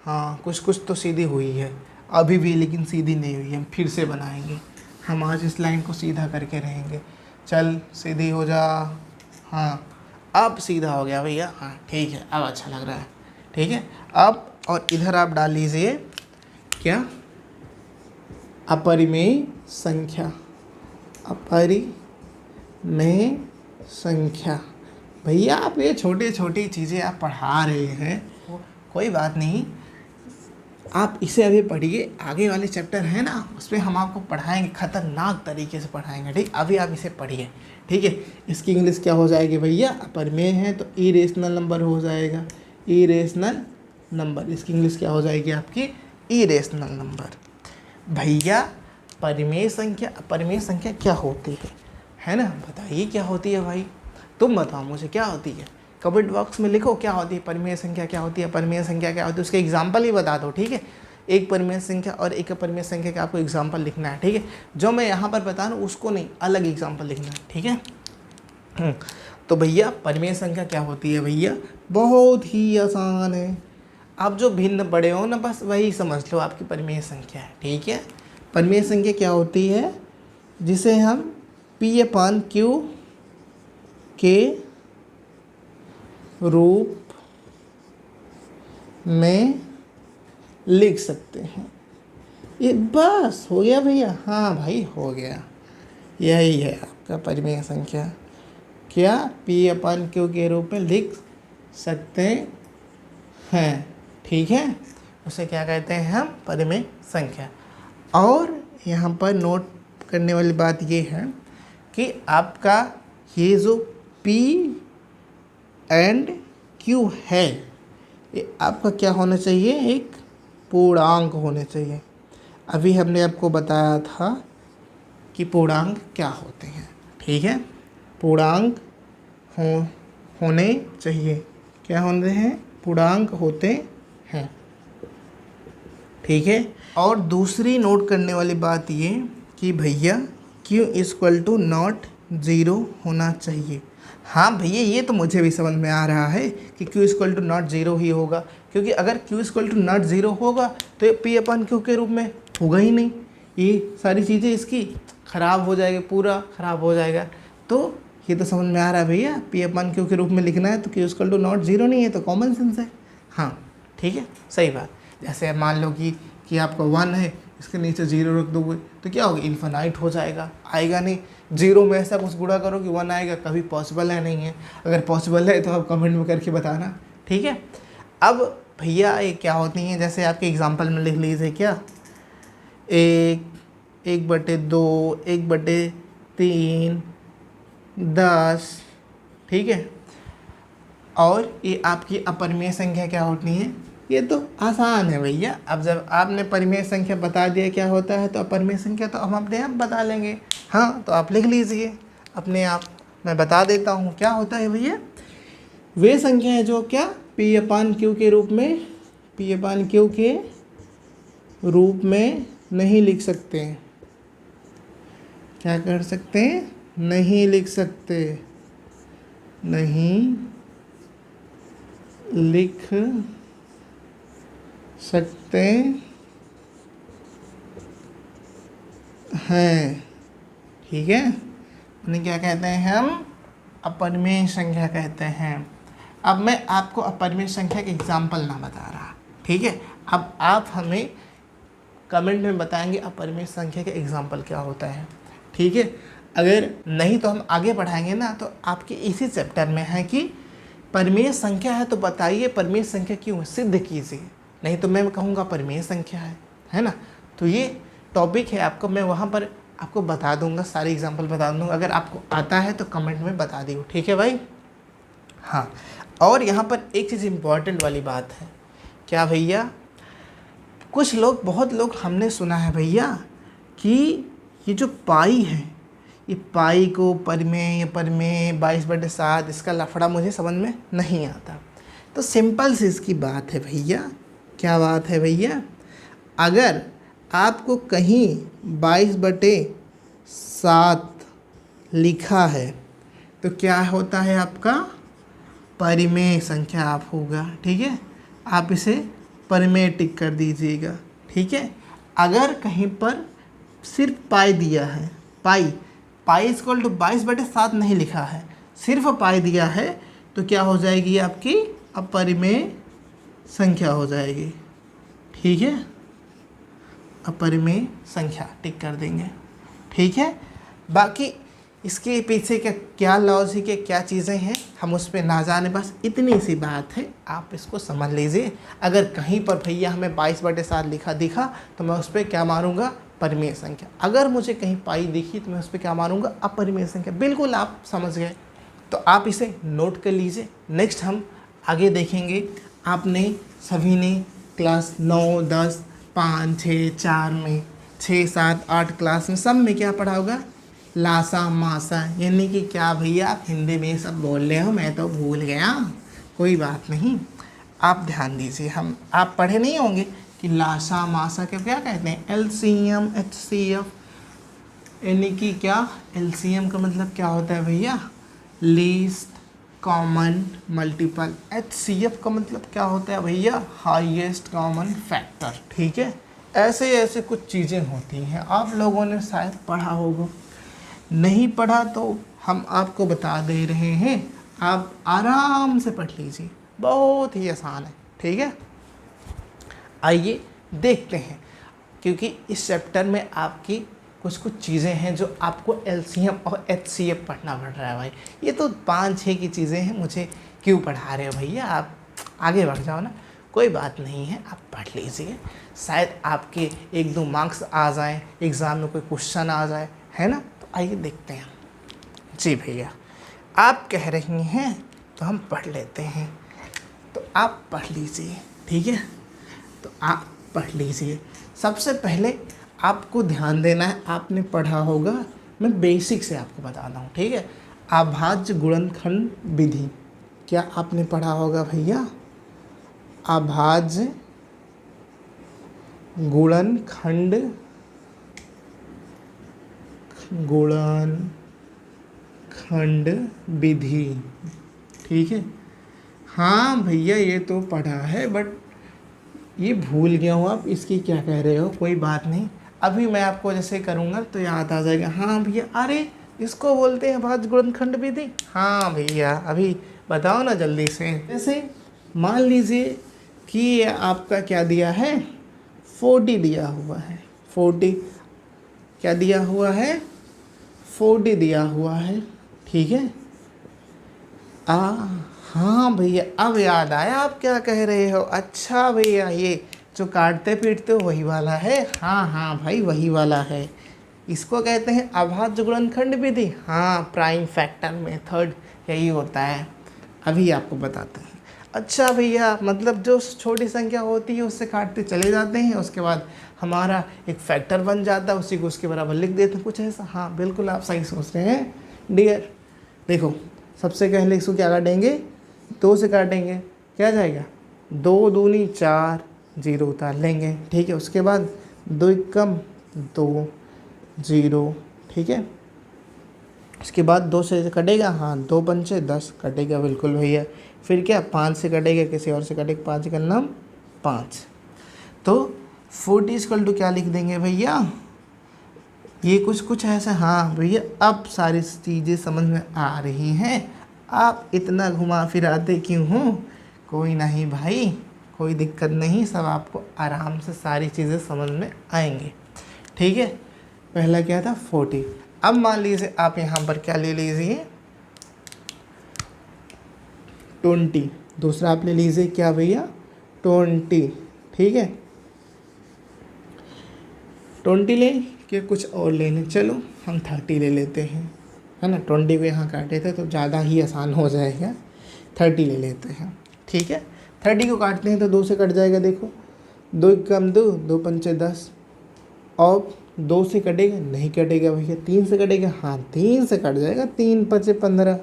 हाँ कुछ कुछ तो सीधी हुई है अभी भी, लेकिन सीधी नहीं हुई है। हम फिर से बनाएंगे, हम आज इस लाइन को सीधा करके रहेंगे। चल सीधी हो जा, हाँ अब सीधा हो गया भैया, हाँ ठीक है, अब अच्छा लग रहा है, ठीक है? अब और इधर आप डाल लीजिए क्या? अपरिमेय संख्या, अपरिमेय संख्या। भैया आप ये छोटी छोटी चीज़ें आप पढ़ा रहे हैं, कोई बात नहीं, आप इसे अभी पढ़िए, आगे वाले चैप्टर है ना उस पर हम आपको पढ़ाएंगे, खतरनाक तरीके से पढ़ाएंगे, ठीक? अभी आप इसे पढ़िए, ठीक है? इसकी इंग्लिश क्या हो जाएगी भैया? अपरिमेय है तो इरेशनल नंबर हो जाएगा, इरेशनल नंबर। इसकी इंग्लिश क्या हो जाएगी आपकी? Irrational number. भैया परिमेय संख्या अपरिमेय संख्या क्या होती है ना? बताइए क्या होती है भाई, तुम बताओ मुझे क्या होती है, कमेंट बॉक्स में लिखो क्या होती है, परिमेय संख्या क्या होती है, परिमेय संख्या क्या होती है, उसके एग्जाम्पल ही बता दो, ठीक है? एक परिमेय संख्या और एक अपरिमेय संख्या का आपको एग्जाम्पल लिखना है, ठीक है? जो मैं यहाँ पर बता रहा हूँ उसको नहीं, अलग एग्जाम्पल लिखना है, ठीक है? तो भैया परिमेय संख्या क्या होती है भैया? बहुत ही आसान है, आप जो भिन्न बड़े हो ना बस वही समझ लो आपकी परिमेय संख्या है, ठीक है? परिमेय संख्या क्या होती है? जिसे हम P/Q के रूप में लिख सकते हैं। ये बस हो गया भैया, हाँ भाई हो गया, यही है आपका परिमेय संख्या। क्या? P/Q के रूप में लिख सकते हैं, ठीक है? उसे क्या कहते हैं हम? परिमेय संख्या। और यहाँ पर नोट करने वाली बात ये है कि आपका ये जो P एंड Q है, ये आपका क्या होना चाहिए? एक पूर्णांक होने चाहिए। अभी हमने आपको बताया था कि पूर्णांक क्या होते हैं, ठीक है? पूर्णांक होने चाहिए, क्या होते हैं? पूर्णांक होते हैं, ठीक है? और दूसरी नोट करने वाली बात ये कि भैया Q = नॉट ज़ीरो होना चाहिए। हाँ भैया ये तो मुझे भी समझ में आ रहा है कि Q = नॉट ज़ीरो ही होगा, क्योंकि अगर Q = नॉट ज़ीरो होगा तो ये P/Q के रूप में होगा ही नहीं, ये सारी चीज़ें इसकी ख़राब हो जाएगी, पूरा ख़राब हो जाएगा। तो ये तो समझ में आ रहा है भैया, P/Q के रूप में लिखना है तो Q = नॉट ज़ीरो नहीं है, तो कॉमन सेंस है। हाँ ठीक है, सही बात। जैसे मान लो कि आपका 1 है, इसके नीचे 0 रख दोगे तो क्या होगा? इन्फिनाइट हो जाएगा, आएगा नहीं। 0 में ऐसा कुछ गुणा करो कि 1 आएगा, कभी पॉसिबल है नहीं है। अगर पॉसिबल है तो आप कमेंट में करके बताना, ठीक है? अब भैया ये क्या होती हैं, जैसे आपके एग्जांपल में लिख लीजिए क्या, 1/2, 1/3, 10, ठीक है? और ये आपकी अपरिमेय संख्या क्या होती है? ये तो आसान है भैया। अब जब आपने परिमेय संख्या बता दिया क्या होता है, तो अपरिमेय संख्या तो हम अपने आप बता लेंगे। हाँ तो आप लिख लीजिए अपने आप, मैं बता देता हूँ क्या होता है भैया। वे संख्या है जो क्या P/Q के रूप में, P/Q के रूप में नहीं लिख सकते। क्या कर सकते हैं? नहीं लिख सकते, नहीं लिख सकते हैं, ठीक है, उन्हें क्या कहते हैं हम? अपरिमेय संख्या कहते हैं। अब मैं आपको अपरिमेय संख्या के एग्जाम्पल ना बता रहा, ठीक है। अब आप हमें कमेंट में बताएंगे अपरिमेय संख्या के एग्जाम्पल क्या होता है, ठीक है। अगर नहीं तो हम आगे बढ़ाएंगे ना, तो आपके इसी चैप्टर में है कि परिमेय संख्या है तो बताइए परिमेय संख्या क्यों है, सिद्ध कीजिए, नहीं तो मैं कहूँगा परिमेय संख्या है ना। तो ये टॉपिक है आपको, मैं वहाँ पर आपको बता दूंगा, सारे एग्जाम्पल बता दूंगा। अगर आपको आता है तो कमेंट में बता दियो, ठीक है भाई। हाँ, और यहाँ पर एक चीज़ इम्पॉर्टेंट वाली बात है, क्या भैया, कुछ लोग, बहुत लोग हमने सुना है भैया कि ये जो पाई है, ये पाई को परिमेय 22/7 इसका लफड़ा मुझे समझ में नहीं आता। तो सिंपल सी इसकी बात है भैया, क्या बात है भैया, अगर आपको कहीं 22/7 लिखा है तो क्या होता है आपका? परिमेय संख्या आप होगा, ठीक है। आप इसे परिमेय टिक कर दीजिएगा, ठीक है। अगर कहीं पर सिर्फ पाई दिया है, पाई इक्वल टू 22/7 नहीं लिखा है, सिर्फ पाई दिया है, तो क्या हो जाएगी आपकी? अपरिमेय संख्या हो जाएगी, ठीक है। अपरिमेय संख्या टिक कर देंगे, ठीक है। बाकी इसके पीछे क्या लॉजिक है, क्या चीज़ें हैं, हम उस पर ना जाने, बस इतनी सी बात है, आप इसको समझ लीजिए। अगर कहीं पर भैया हमें 22/7 लिखा दिखा तो मैं उस पर क्या मारूंगा? परिमेय संख्या। अगर मुझे कहीं पाई दिखी तो मैं उस पर क्या मारूंगा? अपरिमेय संख्या। बिल्कुल आप समझ गए, तो आप इसे नोट कर लीजिए। नेक्स्ट हम आगे देखेंगे। आपने सभी ने क्लास 9, 10, 5, 6, 4 में, 6, 7, 8 क्लास में सब में क्या पढ़ा होगा? लासा मासा, यानी कि क्या भैया, आप हिंदी में सब बोल रहे हो, मैं तो भूल गया, कोई बात नहीं, आप ध्यान दीजिए। आप पढ़े नहीं होंगे कि लासा मासा के क्या कहते हैं? एलसीएम, एचसीएफ, यानी कि क्या? एलसीएम का मतलब क्या होता है भैया? Least common multiple. एचसीएफ का मतलब क्या होता है भैया? हाईएस्ट कॉमन फैक्टर, ठीक है। ऐसे ऐसे कुछ चीज़ें होती हैं, आप लोगों ने शायद पढ़ा होगा, नहीं पढ़ा तो हम आपको बता दे रहे हैं, आप आराम से पढ़ लीजिए, बहुत ही आसान है, ठीक है। आइए देखते हैं, क्योंकि इस चैप्टर में आपकी कुछ चीज़ें हैं जो आपको एलसीएम और एचसीएफ पढ़ना पड़ रहा है भाई। ये तो 5-6 की चीज़ें हैं, मुझे क्यों पढ़ा रहे हो भैया, आप आगे बढ़ जाओ ना। कोई बात नहीं है, आप पढ़ लीजिए, शायद आपके 1-2 मार्क्स आ जाएं, एग्ज़ाम में कोई क्वेश्चन आ जाए, है ना। तो आइए देखते हैं। जी भैया, आप कह रही हैं तो हम पढ़ लेते हैं, तो आप पढ़ लीजिए, ठीक है। तो आप पढ़ लीजिए। सबसे पहले आपको ध्यान देना है, आपने पढ़ा होगा, मैं बेसिक से आपको बताता हूँ, ठीक है। अभाज्य गुणनखंड विधि, क्या आपने पढ़ा होगा भैया? अभाज्य गुणनखंड विधि, ठीक है। हाँ भैया, ये तो पढ़ा है, बट ये भूल गया हूँ, आप इसकी क्या कह रहे हो, कोई बात नहीं, अभी मैं आपको जैसे करूँगा तो याद आ जाएगा। हाँ भैया, अरे इसको बोलते हैं अभाज्य गुणनखंड विधि। हाँ भैया, अभी बताओ ना जल्दी से। जैसे मान लीजिए कि आपका क्या दिया है? 40 दिया हुआ है, 40 क्या दिया हुआ है? 40 दिया हुआ है, ठीक है। हाँ भैया, अब याद आया आप क्या कह रहे हो। अच्छा भैया, ये जो काटते पीटते हो वही वाला है? हाँ भाई, वही वाला है। इसको कहते हैं अभाज्य गुणनखंड विधि। हाँ, प्राइम फैक्टर मेथड यही होता है, अभी आपको बताते हैं। अच्छा भैया, मतलब जो छोटी संख्या होती है उससे काटते चले जाते हैं, उसके बाद हमारा एक फैक्टर बन जाता है, उसी को उसके बराबर लिख देते हैं, कुछ ऐसा। हाँ बिल्कुल, आप सही सोच रहे हैं डियर। देखो, सबसे पहले इसको क्या काटेंगे? 2 से काटेंगे, क्या जाएगा? 2 दूनी 4, 0 उतार लेंगे, ठीक है। उसके बाद 2 कम 2, 0, ठीक है। उसके बाद 2 से कटेगा, हाँ 2 पंचे 10 कटेगा, बिल्कुल भैया। फिर क्या? 5 से कटेगा, किसी और से कटेगा, 5 का नाम 5। तो 40 इक्वल टू क्या लिख देंगे भैया? ये कुछ कुछ ऐसा। हाँ भैया अब सारी चीज़ें समझ में आ रही हैं। आप इतना घुमा फिराते क्यों हो? कोई नहीं भाई, कोई दिक्कत नहीं, सब आपको आराम से सारी चीज़ें समझ में आएंगी। ठीक है, पहला क्या था 40। अब मान लीजिए आप यहाँ पर क्या ले लीजिए 20, दूसरा आप ले लीजिए क्या भैया 20। ठीक है, 20 ले के कुछ और लेने, चलो हम 30 ले लेते हैं, है ना। 20 को यहाँ काटे थे तो ज़्यादा ही आसान हो जाएगा, 30 ले लेते हैं। ठीक है, 30 को काटते हैं तो 2 से कट जाएगा, देखो 2 कम 2, 2 पंचे 10, और 2 से कटेगा नहीं कटेगा भैया, 3 से कटेगा, हाँ 3 से कट जाएगा, 3 पंचे 15।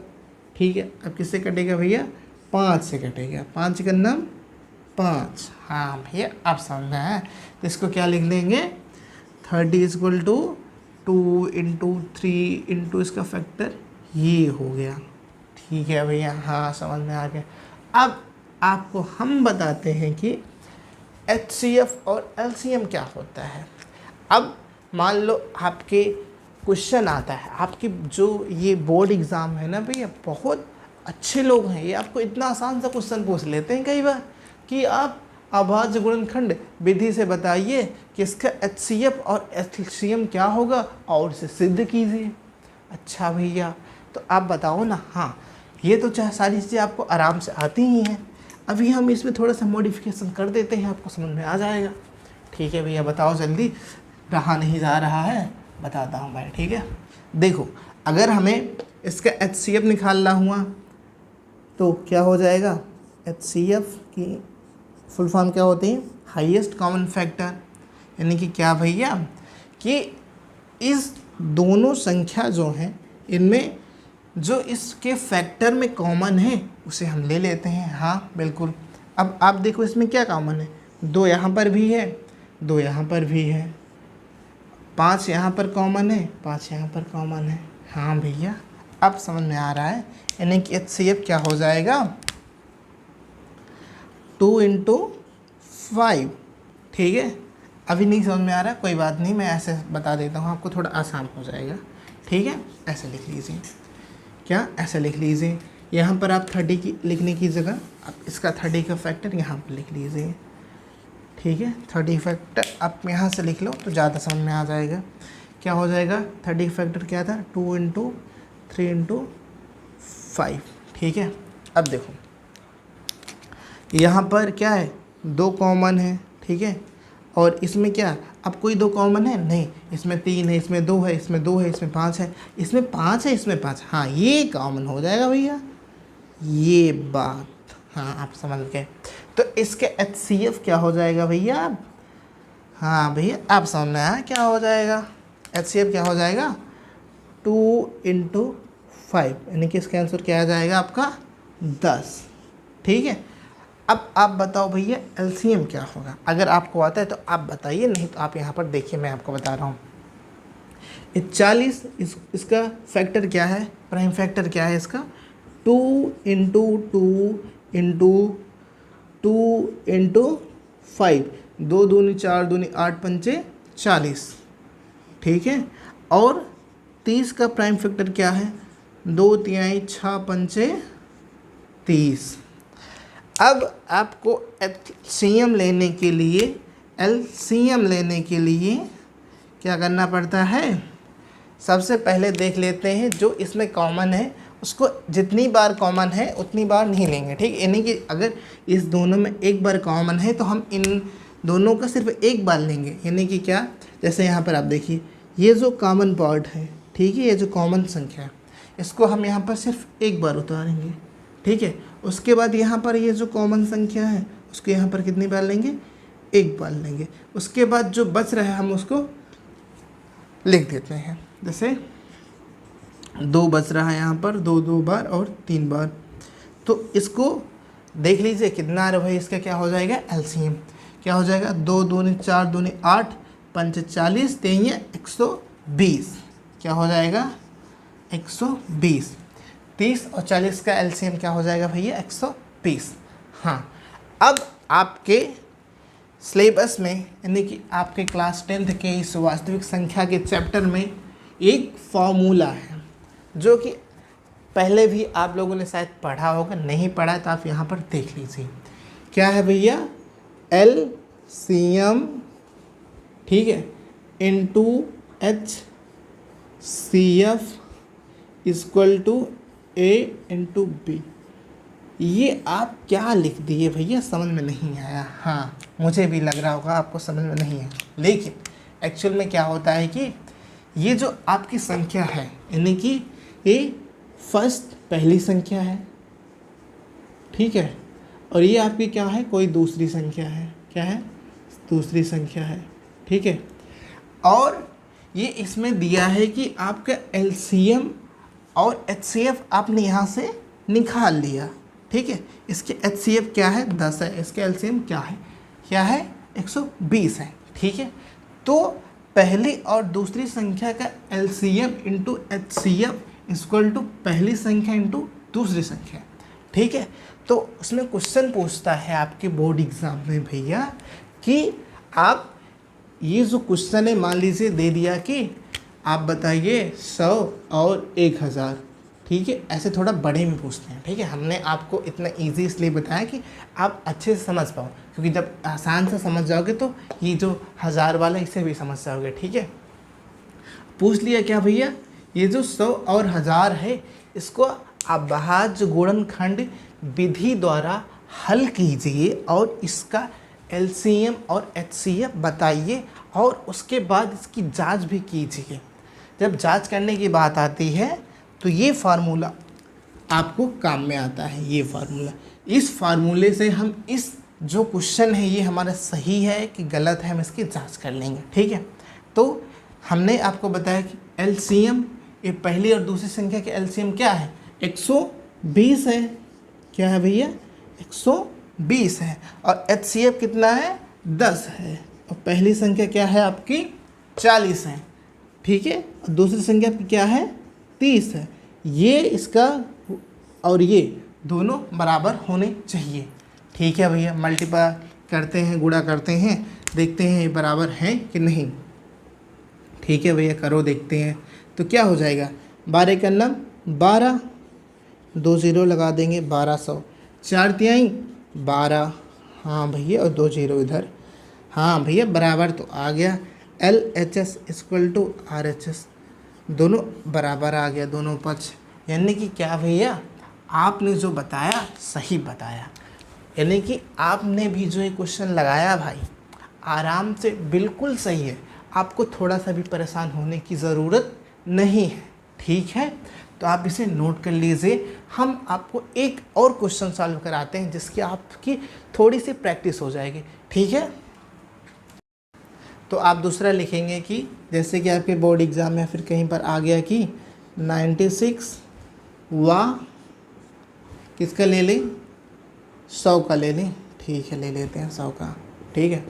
ठीक है, अब किससे कटेगा भैया 5 से कटेगा, 5 का नाम 5। हाँ भैया अब समझना है, तो इसको क्या लिख देंगे 30 इक्वल टू 2 इंटू 3 इंटू इसका फैक्टर ये हो गया। ठीक है भैया, हाँ समझ में आ गया। अब आपको हम बताते हैं कि HCF और LCM क्या होता है। अब मान लो आपके क्वेश्चन आता है, आपकी जो ये बोर्ड एग्ज़ाम है ना भैया, बहुत अच्छे लोग हैं, ये आपको इतना आसान सा क्वेश्चन पूछ लेते हैं कई बार कि आप अभाज्य गुणनखंड विधि से बताइए कि इसका HCF और LCM क्या होगा और इसे सिद्ध कीजिए। अच्छा भैया, तो आप बताओ ना। हाँ, ये तो चाहे सारी चीज़ें आपको आराम से आती ही हैं, अभी हम इसमें थोड़ा सा मॉडिफिकेशन कर देते हैं, आपको समझ में आ जाएगा। ठीक है भैया, बताओ जल्दी, रहा नहीं जा रहा है, बताता हूँ भाई। ठीक है, देखो अगर हमें इसका HCF निकालना हुआ तो क्या हो जाएगा, HCF की फुल फॉर्म क्या होती है, हाईएस्ट कॉमन फैक्टर। यानी कि क्या भैया कि इस दोनों संख्या जो हैं इनमें जो इसके फैक्टर में कॉमन है उसे हम ले लेते हैं। हाँ बिल्कुल, अब आप देखो इसमें क्या कॉमन है, 2 यहाँ पर भी है, 2 यहाँ पर भी है, 5 यहाँ पर कॉमन है, 5 यहाँ पर कॉमन है। हाँ भैया अब समझ में आ रहा है, यानी कि HCF क्या हो जाएगा 2 इंटू 5। ठीक है, अभी नहीं समझ में आ रहा, कोई बात नहीं, मैं ऐसे बता देता हूँ आपको, थोड़ा आसान हो जाएगा। ठीक है, ऐसे लिख लीजिए, क्या ऐसे लिख लीजिए, यहाँ पर आप 30 की लिखने की जगह आप इसका 30 का फैक्टर यहाँ पर लिख लीजिए। ठीक है, 30 फैक्टर आप यहाँ से लिख लो तो ज़्यादा समझ में आ जाएगा। क्या हो जाएगा 30 फैक्टर क्या था 2 इंटू 3 इंटू 5। ठीक है, अब देखो यहाँ पर क्या है 2 कॉमन है। ठीक है, और इसमें क्या, अब कोई 2 कॉमन है नहीं, इसमें 3 है, इसमें 2 है, इसमें 2 है, इसमें 5 है, इसमें 5 है, इसमें 5। हाँ ये कॉमन हो जाएगा भैया, ये बात हाँ आप समझ गए। तो इसके HCF क्या हो जाएगा भैया, हाँ भैया आप समझ में आया क्या हो जाएगा, HCF क्या हो जाएगा 2 इंटू 5, यानी कि इसका आंसर क्या आ जाएगा आपका 10। ठीक है, अब आप बताओ भैया LCM क्या होगा, अगर आपको आता है तो आप बताइए, नहीं तो आप यहाँ पर देखिए मैं आपको बता रहा हूँ। 40 इसका फैक्टर क्या है, प्राइम फैक्टर क्या है इसका 2 इंटू 2 इंटू 2 इंटू 5, 2 दूनी 4 दूनी 8 पंचे 40। ठीक है, और 30 का प्राइम फैक्टर क्या है 2 तिहाई 6 पंचे 30। अब आपको LCM लेने के लिए क्या करना पड़ता है, सबसे पहले देख लेते हैं जो इसमें कॉमन है उसको जितनी बार कॉमन है उतनी बार नहीं लेंगे। ठीक, यानी कि अगर इस दोनों में एक बार कॉमन है तो हम इन दोनों का सिर्फ एक बार लेंगे। यानी कि क्या, जैसे यहाँ पर आप देखिए ये जो कॉमन पार्ट है, ठीक है, ये जो कॉमन संख्या है इसको हम यहाँ पर सिर्फ एक बार उतारेंगे। ठीक है, उसके बाद यहाँ पर ये जो कॉमन संख्या है उसको यहाँ पर कितनी बार लेंगे, एक बार लेंगे। उसके बाद जो बच रहा है हम उसको लिख देते हैं, जैसे 2 बच रहा है यहाँ पर, 2 बार और 3 बार। तो इसको देख लीजिए कितना आ रहा है भाई, इसका क्या हो जाएगा LCM, क्या हो जाएगा 2 दूनी 4 दूनी 8 पंच 40 3 120, क्या हो जाएगा 120। 30 और 40 का LCM क्या हो जाएगा भैया 120। हाँ, अब आपके सिलेबस में यानी कि आपके क्लास 10th के इस वास्तविक संख्या के चैप्टर में एक फॉर्मूला है जो कि पहले भी आप लोगों ने शायद पढ़ा होगा, नहीं पढ़ा है तो आप यहाँ पर देख लीजिए। क्या है भैया? LCM, ठीक है, into HCF equal to A into B। ये आप क्या लिख दिए भैया, समझ में नहीं आया। हाँ, मुझे भी लग रहा होगा आपको समझ में नहीं है, लेकिन एक्चुअल में क्या होता है कि ये जो आपकी संख्या है यानी कि ये पहली संख्या है, ठीक है, और ये आपकी क्या है, कोई दूसरी संख्या है। क्या है? दूसरी संख्या है, ठीक है। और ये इसमें दिया है कि आपका LCM और HCF आपने यहाँ से निकाल लिया, ठीक है। इसके HCF क्या है? 10 है। इसके LCM क्या है? 120 है, ठीक है। तो पहली और दूसरी संख्या का LCM into HCF equal to पहली संख्या इंटू दूसरी संख्या, ठीक है। तो उसमें क्वेश्चन पूछता है आपके बोर्ड एग्जाम में भैया कि आप ये जो क्वेश्चन है, मान लीजिए दे दिया कि आप बताइए 100 और 1000, ठीक है। ऐसे थोड़ा बड़े में पूछते हैं, ठीक है। हमने आपको इतना इजी इसलिए बताया कि आप अच्छे से समझ पाओ, क्योंकि जब आसान से समझ जाओगे तो ये जो 1000 वाला इसे भी समझ जाओगे, ठीक है। पूछ लिया क्या भैया? ये जो 100 और 1000 है इसको अभाज्य गुणनखंड विधि द्वारा हल कीजिए और इसका LCM और HCF बताइए और उसके बाद इसकी जांच भी कीजिए। जब जांच करने की बात आती है तो ये फार्मूला आपको काम में आता है। ये फार्मूला, इस फार्मूले से हम इस जो क्वेश्चन है ये हमारा सही है कि गलत है, हम इसकी जांच कर लेंगे, ठीक है। तो हमने आपको बताया कि LCM, ये पहली और दूसरी संख्या के LCM क्या है? 120 है। क्या है भैया? 120 है। और HCF कितना है? 10 है। और पहली संख्या क्या है आपकी? 40 है, ठीक है। और दूसरी संख्या आपकी क्या है? 30 है। ये इसका और ये दोनों बराबर होने चाहिए, ठीक है भैया। मल्टीप्लाई करते हैं, गुणा करते हैं, देखते हैं ये बराबर है कि नहीं, ठीक है भैया। करो, देखते हैं। तो क्या हो जाएगा? 12 का नम 12, 2 0 लगा देंगे, 1200। 4 तिहाई 12, हाँ भैया, और 2 0 इधर, हाँ भैया बराबर तो आ गया। LHS इक्वल टू RHS, दोनों बराबर आ गया, दोनों पक्ष। यानी कि क्या भैया, आपने जो बताया सही बताया, यानी कि आपने भी जो ये क्वेश्चन लगाया भाई आराम से बिल्कुल सही है। आपको थोड़ा सा भी परेशान होने की ज़रूरत नहीं है, ठीक है। तो आप इसे नोट कर लीजिए। हम आपको एक और क्वेश्चन सॉल्व कराते हैं जिसकी आपकी थोड़ी सी प्रैक्टिस हो जाएगी, ठीक है। तो आप दूसरा लिखेंगे कि जैसे कि आपके बोर्ड एग्ज़ाम में फिर कहीं पर आ गया कि 96 वा किसका ले लें? 100 का ले लें, ठीक है, ले लेते हैं 100 का, ठीक है।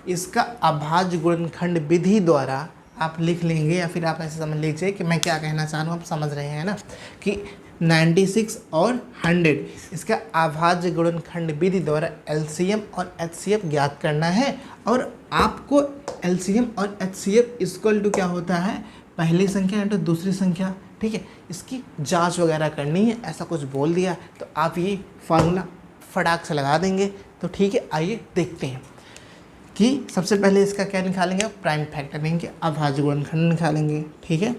इसका अभाज्य गुणनखंड विधि द्वारा आप लिख लेंगे, या फिर आप ऐसे समझ लीजिए कि मैं क्या कहना चाह रहा हूँ, आप समझ रहे हैं ना, कि 96 और 100 इसका अभाज्य गुणनखंड विधि द्वारा LCM और HCF ज्ञात करना है। और आपको LCM और HCF इक्वल टू क्या होता है? पहली संख्या इंटू दूसरी संख्या, ठीक है। इसकी जांच वगैरह करनी है, ऐसा कुछ बोल दिया तो आप ये फार्मूला फटाक से लगा देंगे। तो ठीक है, आइए देखते हैं कि सबसे पहले इसका क्या निकालेंगे? प्राइम फैक्टर लेंगे, अभाज्य गुणनखंड निकालेंगे, ठीक है।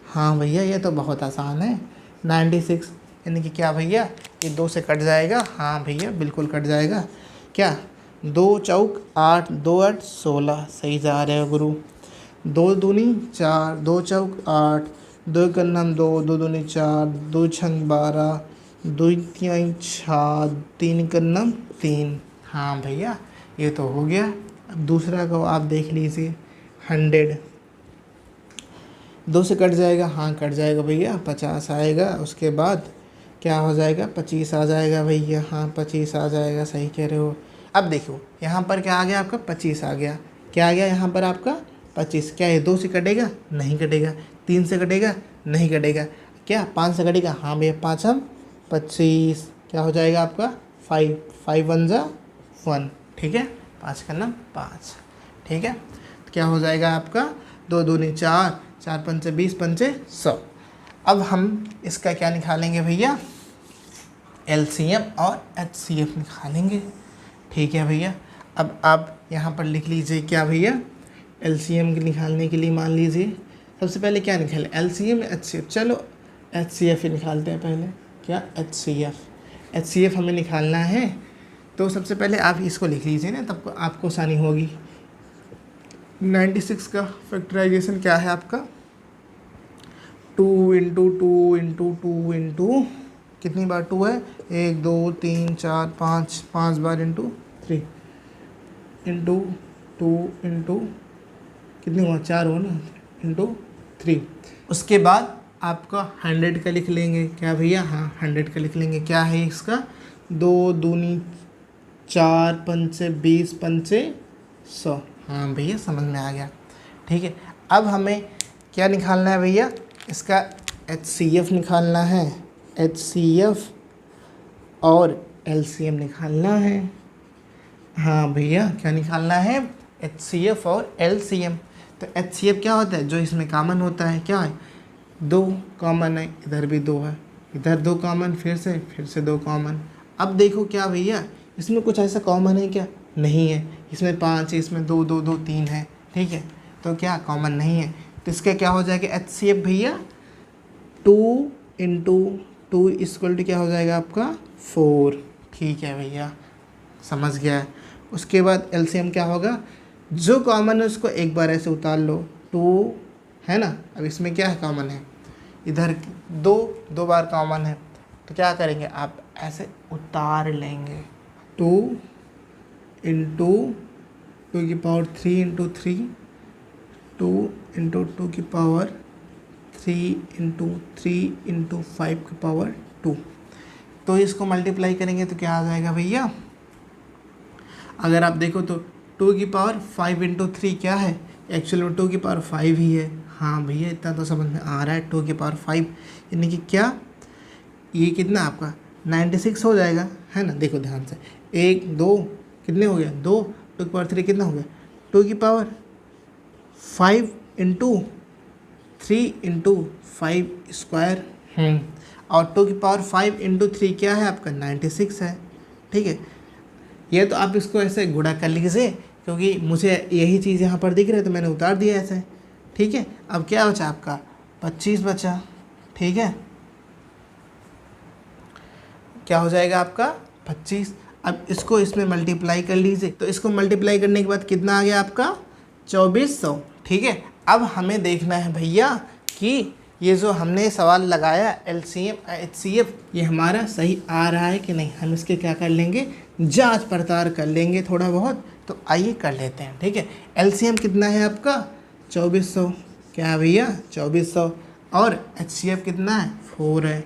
हाँ भैया, ये तो बहुत आसान है। 96 यानी कि क्या भैया, ये 2 से कट जाएगा, हाँ भैया बिल्कुल कट जाएगा। क्या 2 चौक 8, 2 8 16, सही जा रहे हो गुरु। 2 दूनी 4, 2 चौक 8, 2 का नाम 2, 2 दूनी 4, 2 छंग 12, 2 तिहाई 6, 3 का नाम 3, हाँ भैया ये तो हो गया। अब दूसरा को आप देख लीजिए, 100 2 से कट जाएगा, हाँ कट जाएगा भैया, 50 आएगा। उसके बाद क्या हो जाएगा? 25 आ जाएगा भैया, हाँ 25 आ जाएगा, सही कह रहे हो। अब देखो यहाँ पर क्या आ गया आपका? 25 आ गया। क्या आ गया यहाँ पर आपका? 25। क्या ये 2 से कटेगा? नहीं कटेगा। 3 से कटेगा? नहीं कटेगा। क्या 5 से कटेगा? हाँ भैया 5 हम 25। क्या हो जाएगा आपका? 5 1 जा 1, ठीक है। 5 का नाम 5, ठीक है। तो क्या हो जाएगा आपका 2 दूनी 4, 4 पंचे 20, पंचे 100। अब हम इसका क्या निकालेंगे भैया, LCM और HCF निकालेंगे, ठीक है भैया। अब आप यहाँ पर लिख लीजिए क्या भैया, LCM निकालने के लिए मान लीजिए सबसे पहले क्या निकालें, LCM HCF, चलो HCF ही निकालते हैं पहले, क्या HCF हमें निकालना है। तो सबसे पहले आप इसको लिख लीजिए ना, तब आपको आसानी होगी। 96 का फैक्टराइजेशन क्या है आपका, 2 इंटू 2 इंटू 2 इंटू कितनी बार 2 है, 1 2 3 4 5, 5 बार इंटू 3 इंटू 2 इंटू कितनी हुआ 4 हुआ ना, इंटू 3। उसके बाद आपका 100 का लिख लेंगे क्या भैया, हाँ 100 का लिख लेंगे। क्या है इसका, 2 दूनी 4 पंचे 20, पंचे 100। हाँ भैया समझ में आ गया, ठीक है। अब हमें क्या निकालना है भैया, इसका HCF निकालना है, HCF और LCM निकालना है। हाँ भैया क्या निकालना है, HCF और LCM। तो HCF क्या होता है, जो इसमें कॉमन होता है, क्या है 2 कॉमन है, इधर भी 2 है, इधर 2 कॉमन, फिर से 2 कॉमन। अब देखो क्या भैया, इसमें कुछ ऐसा कॉमन है क्या, नहीं है। इसमें 5 है, इसमें 2 2 2 3 है, ठीक है। तो क्या कॉमन नहीं है, तो इसका क्या हो जाएगा HCF भैया, 2 इंटू 2 इक्वल टू क्या हो जाएगा आपका 4, ठीक है भैया समझ गया है। उसके बाद LCM क्या होगा, जो कॉमन है उसको एक बार ऐसे उतार लो, 2 है ना। अब इसमें क्या है कॉमन है, इधर 2 बार कॉमन है, तो क्या करेंगे आप ऐसे उतार लेंगे, 2 इंटू 2 की पावर 3 इंटू 3, 2 इंटू 2 की पावर 3 इंटू 3 इंटू 5 की पावर 2। तो इसको मल्टीप्लाई करेंगे तो क्या आ जाएगा भैया, अगर आप देखो तो 2 की पावर 5 इंटू 3 क्या है, एक्चुअल में 2 की पावर 5 ही है। हाँ भैया इतना तो समझ में आ रहा है, 2 की पावर 5 यानी कि क्या, ये कितना आपका 96 हो जाएगा, है ना। देखो ध्यान से, 1 2 कितने हो गया 2, 2 की पावर 3 कितना हो गया, 2 की पावर 5 इंटू 3 इंटू 5 स्क्वायर, और 2 की पावर 5 इंटू 3 क्या है आपका 96 है, ठीक है। ये तो आप इसको ऐसे गुणा कर लीजिए, क्योंकि मुझे यही चीज़ यहाँ पर दिख रही है तो मैंने उतार दिया ऐसे, ठीक है। अब क्या बचा आपका 25 बचा, ठीक है। क्या हो जाएगा आपका 25। अब इसको इसमें मल्टीप्लाई कर लीजिए, तो इसको मल्टीप्लाई करने के बाद कितना आ गया आपका 2400, ठीक है। अब हमें देखना है भैया कि ये जो हमने सवाल लगाया LCM HCF ये हमारा सही आ रहा है कि नहीं। हम इसके क्या कर लेंगे, जांच पड़ताल कर लेंगे थोड़ा बहुत। तो आइए कर लेते हैं, ठीक है। LCM कितना है आपका 2400, क्या भैया 2400, और HCF कितना है 4 है,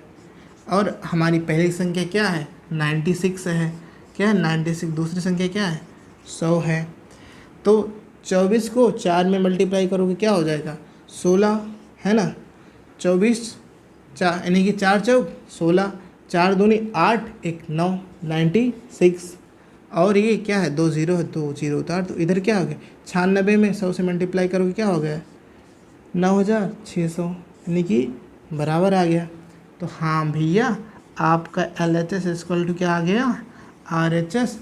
और हमारी पहली संख्या क्या है 96 है, क्या है 96, दूसरी संख्या क्या है 100 है। तो 24 को 4 में मल्टीप्लाई करोगे क्या हो जाएगा 16, है ना। 24 4 यानी कि 4 चौक 16, 4 दूनी 8 1 9 96, और ये क्या है 2 0 है, 2 0 उतार। तो इधर क्या हो गया 96 में 100 से मल्टीप्लाई करोगे क्या हो गया 9600, यानी कि बराबर आ गया। तो हाँ भैया आपका LHS इक्वल टू क्या आ गया RHS,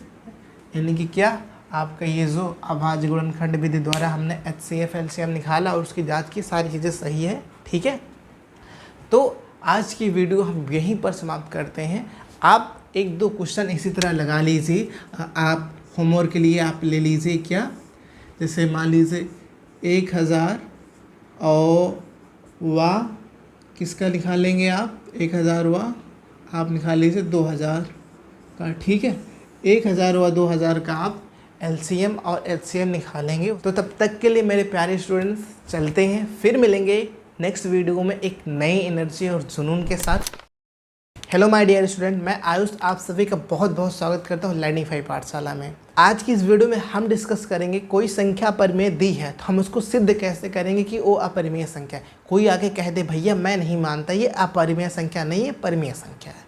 यानी कि क्या आपका ये जो अभाज्य गुणनखंड विधि द्वारा हमने HCF LCM निकाला और उसकी जांच की, सारी चीज़ें सही है, ठीक है। तो आज की वीडियो हम यहीं पर समाप्त करते हैं। आप 1-2 क्वेश्चन इसी तरह लगा लीजिए, आप होमवर्क के लिए आप ले लीजिए क्या, जैसे मान लीजिए 1000 और वाह किसका निकालेंगे आप, 1000 वाह आप निकाल लीजिए 2000 का, ठीक है। 1000 व 2000 का आप LCM और HCM निकालेंगे। तो तब तक के लिए मेरे प्यारे स्टूडेंट्स चलते हैं, फिर मिलेंगे नेक्स्ट वीडियो में एक नई एनर्जी और जुनून के साथ। हेलो माय डियर स्टूडेंट, मैं आयुष आप सभी का बहुत बहुत स्वागत करता हूँ लर्निंग पाठशाला में। आज की इस वीडियो में हम डिस्कस करेंगे कोई संख्या परिमेय दी है तो हम उसको सिद्ध कैसे करेंगे कि वो अपरिमेय संख्या है। कोई आके कह दे भैया मैं नहीं मानता ये अपरिमेय संख्या नहीं है, परिमेय संख्या है,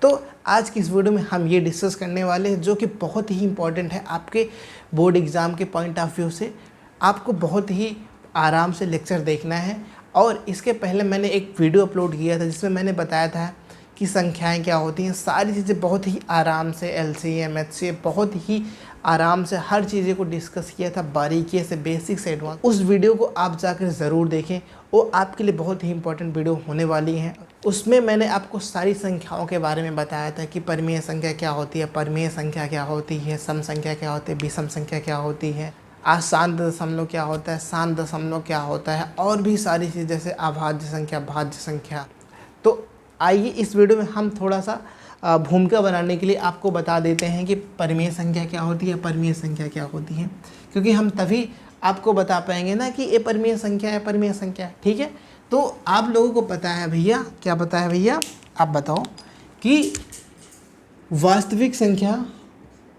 तो आज की इस वीडियो में हम ये डिस्कस करने वाले हैं जो कि बहुत ही इम्पॉर्टेंट है आपके बोर्ड एग्ज़ाम के पॉइंट ऑफ व्यू से। आपको बहुत ही आराम से लेक्चर देखना है। और इसके पहले मैंने एक वीडियो अपलोड किया था जिसमें मैंने बताया था कि संख्याएं क्या होती हैं, सारी चीज़ें बहुत ही आराम से एलसीएम एचसीएफ बहुत ही आराम से हर चीज़ें को डिस्कस किया था बारीकी से, बेसिक से एडवांस। उस वीडियो को आप जाकर ज़रूर देखें, वो आपके लिए बहुत ही इंपॉर्टेंट वीडियो होने वाली है। उसमें मैंने आपको सारी संख्याओं के बारे में बताया था कि परिमेय संख्या क्या होती है, परमेय संख्या क्या होती है, सम संख्या क्या होती है, विषम संख्या क्या होती है, आशांत दशमलव क्या होता है, शांत दशमलव क्या होता है, और भी सारी चीज़ जैसे अभाज्य संख्या, भाज्य संख्या। तो आइए इस वीडियो में हम थोड़ा सा भूमिका बनाने के लिए आपको बता देते हैं कि परिमेय संख्या क्या होती है, परमेय संख्या क्या होती है, क्योंकि हम तभी आपको बता पाएंगे ना कि ये परमेय संख्या है, परमेय संख्या है। ठीक है, तो आप लोगों को पता है भैया, क्या पता है भैया, आप बताओ कि वास्तविक संख्या,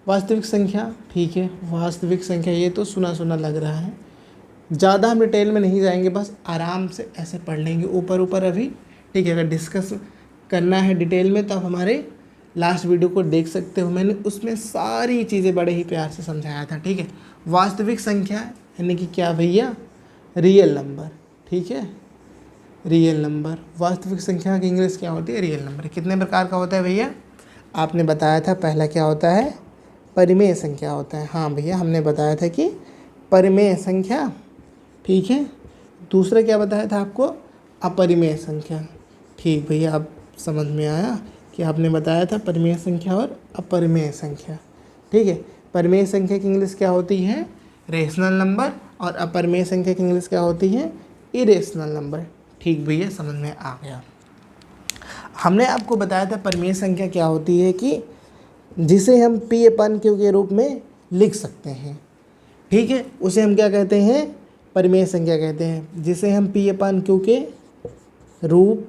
वास्तविक संख्या, ठीक है, वास्तविक संख्या, ये तो सुना सुना लग रहा है, ज़्यादा हम डिटेल में नहीं जाएंगे, बस आराम से ऐसे पढ़ लेंगे ऊपर ऊपर अभी। ठीक है, अगर डिस्कस करना है डिटेल में तो आप हमारे लास्ट वीडियो को देख सकते हो, मैंने उसमें सारी चीज़ें बड़े ही प्यार से समझाया था। ठीक है, वास्तविक संख्या यानी कि क्या भैया, रियल नंबर। ठीक है, रियल नंबर, वास्तविक संख्या की इंग्लिश क्या होती है, रियल नंबर। कितने प्रकार का होता है भैया, आपने बताया था पहला क्या होता है, परिमेय संख्या होता है। हाँ भैया, हमने बताया था कि परिमेय संख्या। ठीक है, दूसरा क्या बताया था आपको, अपरिमेय संख्या। ठीक भैया, अब समझ में आया कि आपने बताया था परिमेय संख्या और अपरिमेय संख्या। ठीक है, परिमेय संख्या की इंग्लिश क्या होती है, रेशनल नंबर, और अपरिमेय संख्या की इंग्लिश क्या होती है, इरेशनल नंबर। ठीक भैया, समझ में आ गया। हमने आपको बताया था परिमेय संख्या क्या होती है कि जिसे हम P/Q के रूप में लिख सकते हैं। ठीक है, उसे हम क्या कहते हैं, परिमेय संख्या कहते हैं, जिसे हम P/Q के रूप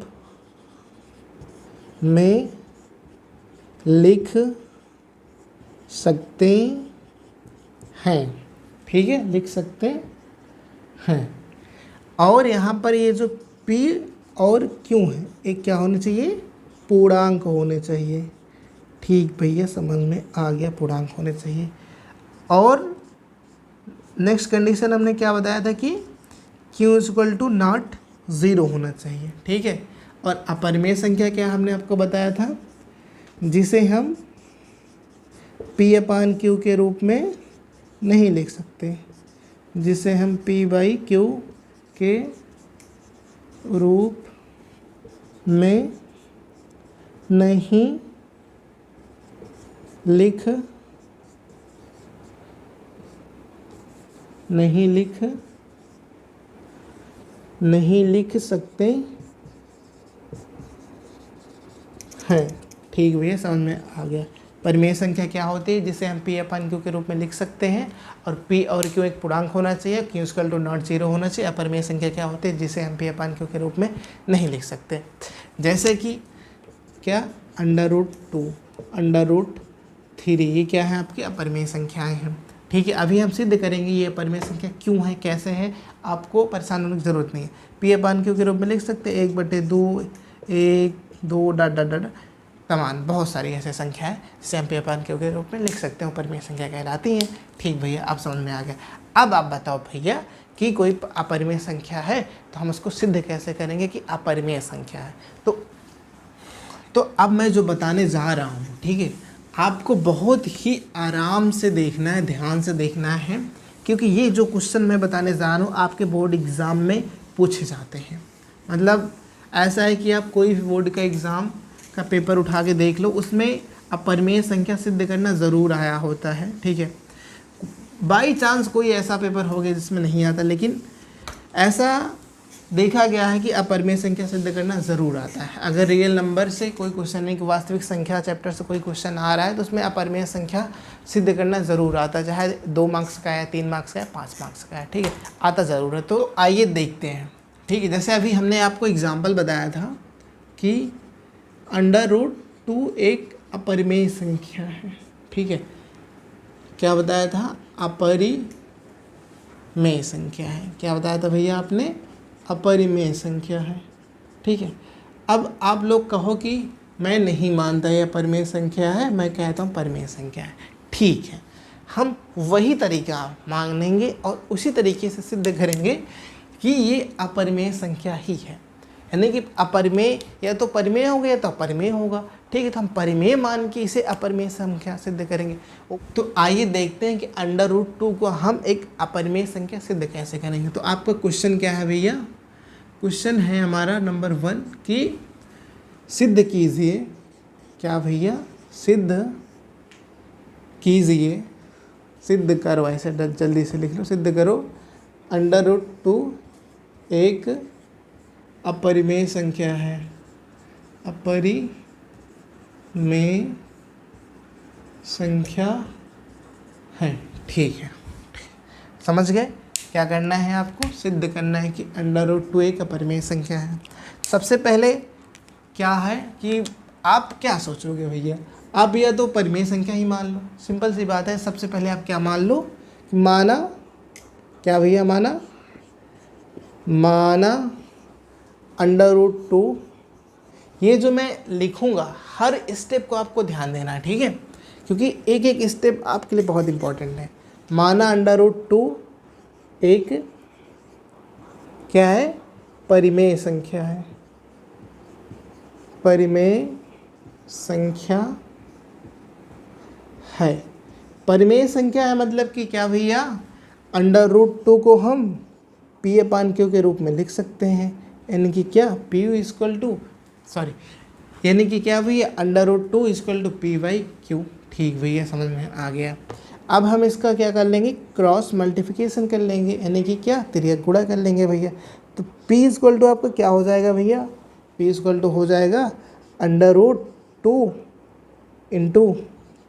में लिख सकते हैं। ठीक है, लिख सकते हैं। और यहाँ पर ये जो P और Q है, एक क्या होने चाहिए, पूर्णांक होने चाहिए। ठीक भैया, समझ में आ गया, पूर्णांक होने चाहिए। और नेक्स्ट कंडीशन हमने क्या बताया था कि Q = नॉट 0 होना चाहिए। ठीक है, और अपरिमेय संख्या क्या हमने आपको बताया था, जिसे हम P/Q के रूप में नहीं लिख सकते, जिसे हम P/Q के रूप में नहीं लिख सकते हैं। ठीक भैया, समझ में आ गया। परिमेय संख्या क्या होती है, जिसे हम P/Q के रूप में लिख सकते हैं, और P और Q एक पूर्णांक होना चाहिए, Q = नॉट 0 होना चाहिए। अपरिमेय संख्या क्या होती है, जिसे हम P/Q के रूप में नहीं लिख सकते, जैसे कि क्या, √2, √3, ये क्या है, आपकी अपरिमेय संख्याएं हैं। ठीक है, अभी हम सिद्ध करेंगे ये अपरिमेय संख्या क्यों है, कैसे है, आपको परेशान होने की ज़रूरत नहीं है। P/Q के रूप में लिख सकते हैं 1/2, 1, 2 डॉट डॉट डॉट, तमाम बहुत सारी ऐसे संख्या है जिसे हम P/Q के रूप में लिख सकते हैं, परिमेय संख्या कहलाती हैं। ठीक भैया, अब समझ में आ गया। अब आप बताओ भैया कि कोई अपरिमेय संख्या है तो हम उसको सिद्ध कैसे करेंगे कि अपरिमेय संख्या है। तो अब मैं जो बताने जा रहा हूँ, ठीक है, आपको बहुत ही आराम से देखना है, ध्यान से देखना है, क्योंकि ये जो क्वेश्चन मैं बताने जा रहा हूँ आपके बोर्ड एग्ज़ाम में पूछे जाते हैं। मतलब ऐसा है कि आप कोई भी बोर्ड का एग्ज़ाम का पेपर उठा के देख लो, उसमें अपरिमेय संख्या सिद्ध करना ज़रूर आया होता है। ठीक है, बाई चांस कोई ऐसा पेपर हो गया जिसमें नहीं आता, लेकिन ऐसा देखा गया है कि अपरिमेय संख्या सिद्ध करना ज़रूर आता है। अगर रियल नंबर से कोई क्वेश्चन नहीं कि वास्तविक संख्या चैप्टर से कोई क्वेश्चन आ रहा है तो उसमें अपरिमेय संख्या सिद्ध करना ज़रूर आता है, चाहे 2 मार्क्स का है, 3 मार्क्स का है, 5 मार्क्स का है। ठीक है, आता ज़रूर है। तो आइए देखते हैं। ठीक है, जैसे अभी हमने आपको एग्जाम्पल बताया था कि √2 एक अपरिमेय संख्या है। ठीक है, क्या बताया था, अपरिमेय संख्या है। क्या बताया था भैया आपने, अपरिमेय संख्या है। ठीक है, अब आप लोग कहो कि मैं नहीं मानता यह परिमेय संख्या है, मैं कहता हूँ परिमेय संख्या है। ठीक है, हम वही तरीका मांगेंगे और उसी तरीके से सिद्ध करेंगे कि ये अपरिमेय संख्या ही है, यानी कि अपरिमेय या तो परिमेय होगा या तो अपरिमेय होगा। ठीक है, तो हम परिमेय मान के इसे अपरिमेय संख्या सिद्ध करेंगे। तो आइए देखते हैं कि √2 को हम एक अपरिमेय संख्या सिद्ध कैसे करेंगे। तो आपका क्वेश्चन क्या है भैया? क्वेश्चन है हमारा नंबर 1 कि सिद्ध कीजिए, क्या भैया? सिद्ध कीजिए, सिद्ध करो, ऐसे जल्दी से लिख लो, सिद्ध करो √2 एक अपरिमेय संख्या है, अपरिमेय संख्या है। ठीक है, समझ गए? क्या करना है आपको? सिद्ध करना है कि √2 एक अपरिमेय संख्या है। सबसे पहले क्या है कि आप क्या सोचोगे भैया? आप या तो परिमेय संख्या ही मान लो, सिंपल सी बात है। सबसे पहले आप क्या मान लो? माना, क्या भैया? माना √2, ये जो मैं लिखूंगा हर स्टेप को आपको ध्यान देना है, ठीक है, क्योंकि एक एक स्टेप आपके लिए बहुत इंपॉर्टेंट है। माना √2 एक क्या है? परिमेय संख्या है, परिमेय संख्या है। परिमेय संख्या है मतलब कि क्या भैया? √2 को हम P/Q के रूप में लिख सकते हैं, यानी कि क्या? यानी कि क्या भैया? √2 = P/Q। ठीक भैया, समझ में आ गया। अब हम इसका क्या कर लेंगे? क्रॉस मल्टीप्लिकेशन कर लेंगे, यानी कि क्या? तिर्यक गुणा कर लेंगे भैया। तो P = आपका क्या हो जाएगा भैया? P = हो जाएगा √2 ×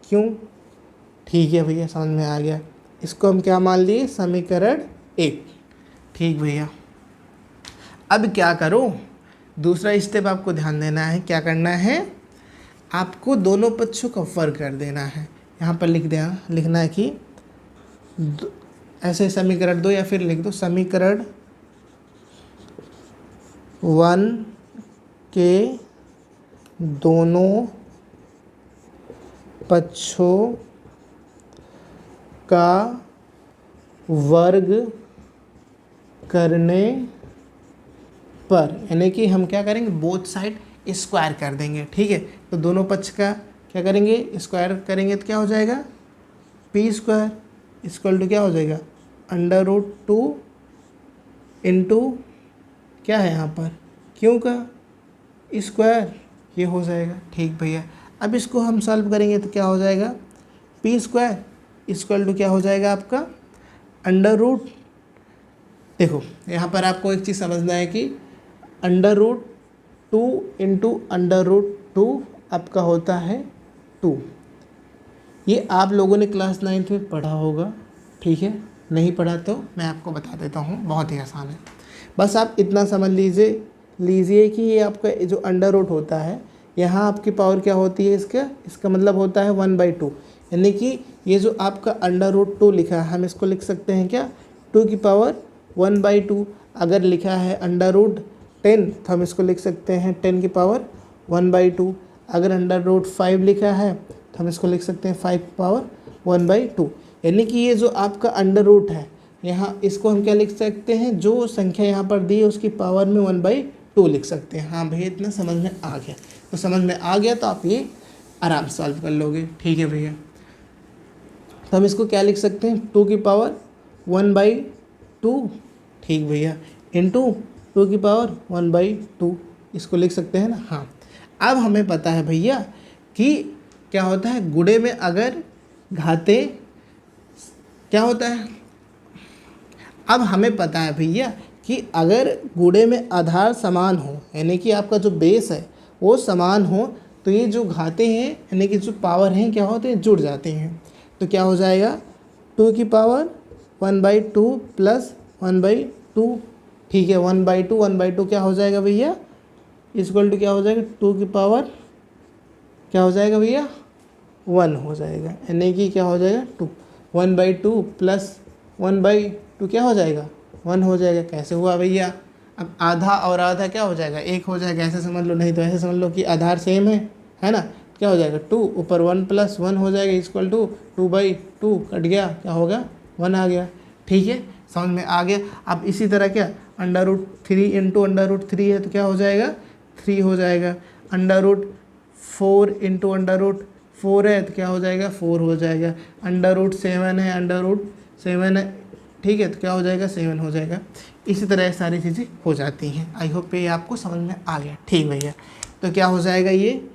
Q। ठीक है भैया, समझ में आ गया। इसको हम क्या मान लिए? समीकरण 1। ठीक भैया, अब क्या करो? दूसरा स्टेप आपको ध्यान देना है। क्या करना है? आपको दोनों पक्षों का वर्ग कर देना है। यहाँ पर लिखना है कि ऐसे समीकरण 2, या फिर लिख दो समीकरण 1 के दोनों पक्षों का वर्ग करने पर, यानी कि हम क्या करेंगे? बोथ साइड स्क्वायर कर देंगे। ठीक है, तो दोनों पक्ष का क्या करेंगे? स्क्वायर करेंगे तो क्या हो जाएगा? P² = क्या हो जाएगा? √2 × क्या है यहाँ पर? Q का स्क्वायर, ये हो जाएगा। ठीक भैया, अब इसको हम सॉल्व करेंगे तो क्या हो जाएगा? P² = क्या हो जाएगा आपका? देखो यहाँ पर आपको एक चीज़ समझना है कि √2 × √2 आपका होता है 2। ये आप लोगों ने क्लास 9th में पढ़ा होगा, ठीक है? नहीं पढ़ा तो मैं आपको बता देता हूँ, बहुत ही आसान है। बस आप इतना समझ लीजिए कि ये आपका जो √ होता है, यहाँ आपकी पावर क्या होती है? इसका मतलब होता है 1/2, यानी कि ये जो आपका √2 लिखा है, हम इसको लिख सकते हैं क्या? 2 की पावर 1/2। अगर लिखा है √10 तो हम इसको लिख सकते हैं 10 की पावर 1/2। अगर √5 लिखा है तो हम इसको लिख सकते हैं 5 की पावर 1/2। यानी कि ये जो आपका √ है, यहाँ इसको हम क्या लिख सकते हैं? जो संख्या यहाँ पर दी है उसकी पावर में 1/2 लिख सकते हैं। हाँ भैया, इतना समझ में आ गया? तो समझ में आ गया तो आप ये आराम से सॉल्व कर लोगे। ठीक है भैया, तो हम इसको क्या लिख सकते हैं? 2 की पावर 1/2। ठीक भैया, इंटू 2 की पावर 1/2, इसको लिख सकते हैं ना? हाँ, अब हमें पता है भैया कि क्या होता है गुणे में अगर घाते क्या होता है। अब हमें पता है भैया कि अगर गुणे में आधार समान हो, यानी कि आपका जो बेस है वो समान हो, तो ये जो घाते हैं यानी कि जो पावर हैं क्या होते हैं? जुड़ जाते हैं। तो क्या हो जाएगा? 2 की पावर 1/2 प्लस 1/2। ठीक है, 1/2 क्या हो जाएगा भैया? = क्या हो जाएगा? 2 की पावर क्या हो जाएगा भैया? 1 हो जाएगा, यानी कि क्या हो जाएगा? 2। 1/2 प्लस 1/2 क्या हो जाएगा? 1 हो जाएगा। कैसे हुआ भैया? अब आधा और आधा क्या हो जाएगा? 1 हो जाएगा। ऐसे समझ लो, नहीं तो ऐसे समझ लो कि आधार सेम है है ना। क्या हो जाएगा 2 ऊपर 1 + 1 हो जाएगा इक्वल टू 2/2 कट गया, क्या होगा 1 आ गया। ठीक है, समझ में आ गया। अब इसी तरह क्या √3 × √3 है तो क्या हो जाएगा 3 हो जाएगा। √4 × √4 है तो क्या हो जाएगा 4 हो जाएगा। √7 है √7 है, ठीक है, तो क्या हो जाएगा 7 हो जाएगा। इसी तरह सारी चीज़ें हो जाती हैं। आई होप ये आपको समझ में आ गया। ठीक भैया, तो क्या हो जाएगा ये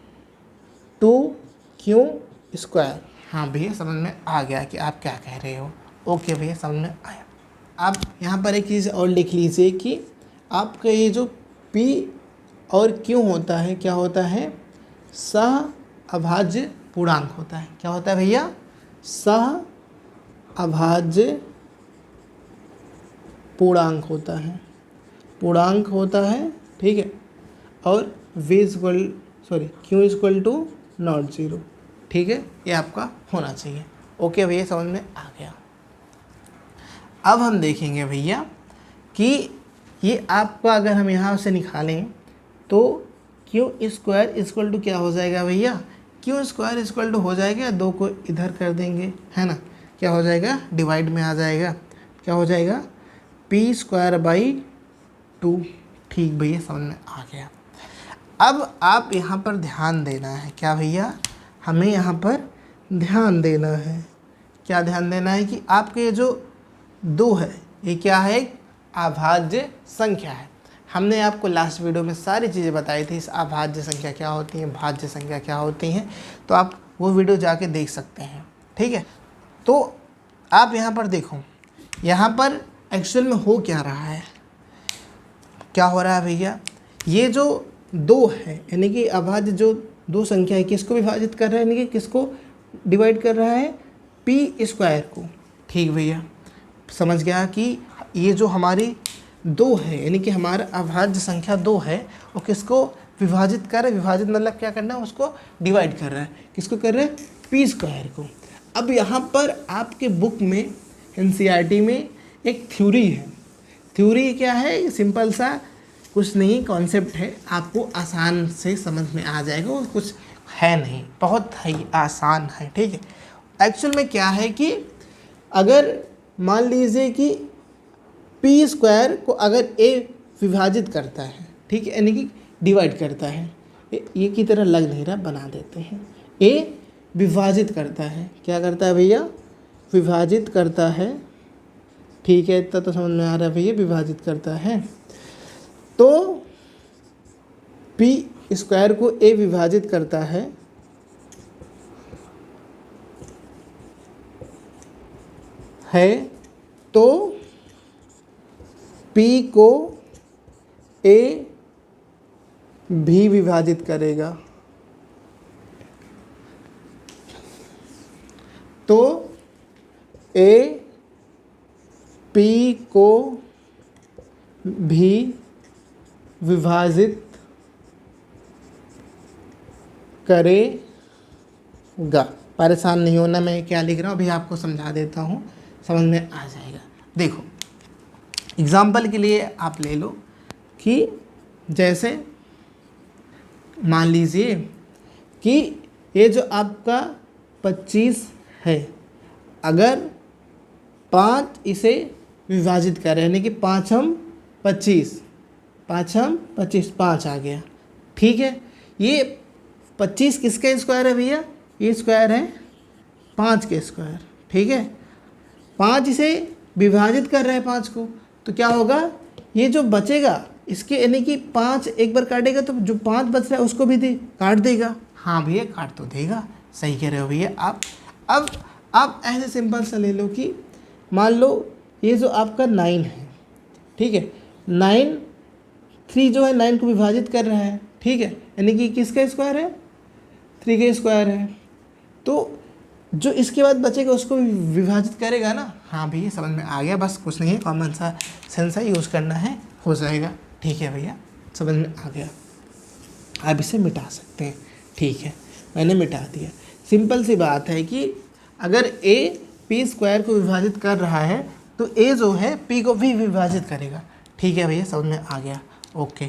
2q²। हाँ भैया समझ में आ गया कि आप क्या कह रहे हो। ओके भैया समझ में आया। आप यहाँ पर एक चीज़ और लिख लीजिए कि आपका ये जो p और q होता है क्या होता है, सह अभाज्य पूर्णांक होता है। क्या होता है भैया, सह अभाज्य पूर्णांक होता है, पूर्णांक होता है। ठीक है, और q = नॉट 0। ठीक है, ये आपका होना चाहिए। ओके भैया समझ में आ गया। अब हम देखेंगे भैया कि ये आपका अगर हम यहाँ से निकालें तो q² = क्या हो जाएगा भैया, q² = हो जाएगा 2 को इधर कर देंगे, है ना, क्या हो जाएगा डिवाइड में आ जाएगा, क्या हो जाएगा p²/2। ठीक भैया समझ में आ गया। अब आप यहाँ पर ध्यान देना है, क्या भैया, हमें यहाँ पर ध्यान देना है। क्या ध्यान देना है कि आपके ये जो 2 है ये क्या है, एक अभाज्य संख्या है। हमने आपको लास्ट वीडियो में सारी चीज़ें बताई थी, इस अभाज्य संख्या क्या होती है, भाज्य संख्या क्या होती हैं, तो आप वो वीडियो जाके देख सकते हैं। ठीक है, तो आप यहाँ पर देखो, यहाँ पर एक्चुअल में हो क्या रहा है, क्या हो रहा है भैया, ये जो 2 है यानी कि अभाज्य जो 2 संख्या है किसको विभाजित कर रहा है, यानी कि किसको डिवाइड कर रहा है, p² को। ठीक भैया, समझ गया कि ये जो हमारी 2 है यानी कि हमारा अभाज्य संख्या 2 है वो किसको विभाजित कर रहा है, विभाजित मतलब क्या करना है, उसको डिवाइड कर रहा है, किसको कर रहा है, p² को। अब यहाँ पर आपके बुक में NCERT में एक थ्योरी है। थ्योरी क्या है, सिंपल सा कुछ नहीं, कॉन्सेप्ट है, आपको आसान से समझ में आ जाएगा, वो कुछ है नहीं, बहुत ही आसान है। ठीक है, एक्चुअल में क्या है कि अगर मान लीजिए कि p² को अगर a विभाजित करता है, ठीक है, यानी कि डिवाइड करता है, ये की तरह लग नहीं रहा, बना देते हैं, a विभाजित करता है, क्या करता है भैया, विभाजित करता है। ठीक है, इतना तो समझ में आ रहा है भैया, विभाजित करता है, तो p² को a विभाजित करता है, तो p को a भी विभाजित करेगा, तो a p को भी विभाजित करेगा। परेशान नहीं होना, मैं क्या लिख रहा हूँ अभी आपको समझा देता हूँ, समझ में आ जाएगा। देखो एग्जाम्पल के लिए आप ले लो कि जैसे मान लीजिए कि ये जो आपका 25 है, अगर 5 इसे विभाजित करें यानी कि 5 हम 25 5 आ गया। ठीक है, ये 25 किसका स्क्वायर है भैया, ये स्क्वायर है 5 के स्क्वायर। ठीक है, 5 इसे विभाजित कर रहे हैं 5 को, तो क्या होगा, ये जो बचेगा इसके यानी कि 5 एक बार काटेगा तो जो 5 बच रहा है उसको भी काट देगा। हाँ भैया काट तो देगा, सही कह रहे हो भैया आप। अब आप ऐसे सिंपल सा ले लो कि मान लो ये जो आपका 9 है, ठीक है, 3 जो है 9 को विभाजित कर रहा है। ठीक है, यानी कि किसका स्क्वायर है, 3 का स्क्वायर है, तो जो इसके बाद बचेगा उसको विभाजित करेगा ना। हाँ भैया समझ में आ गया, बस कुछ नहीं है, कॉमन सा सेंस है, यूज़ करना है, हो जाएगा। ठीक है भैया समझ में आ गया, आप इसे मिटा सकते हैं। ठीक है, मैंने मिटा दिया। सिंपल सी बात है कि अगर a p² को विभाजित कर रहा है तो a जो है p को भी विभाजित करेगा। ठीक है भैया समझ में आ गया, ओके।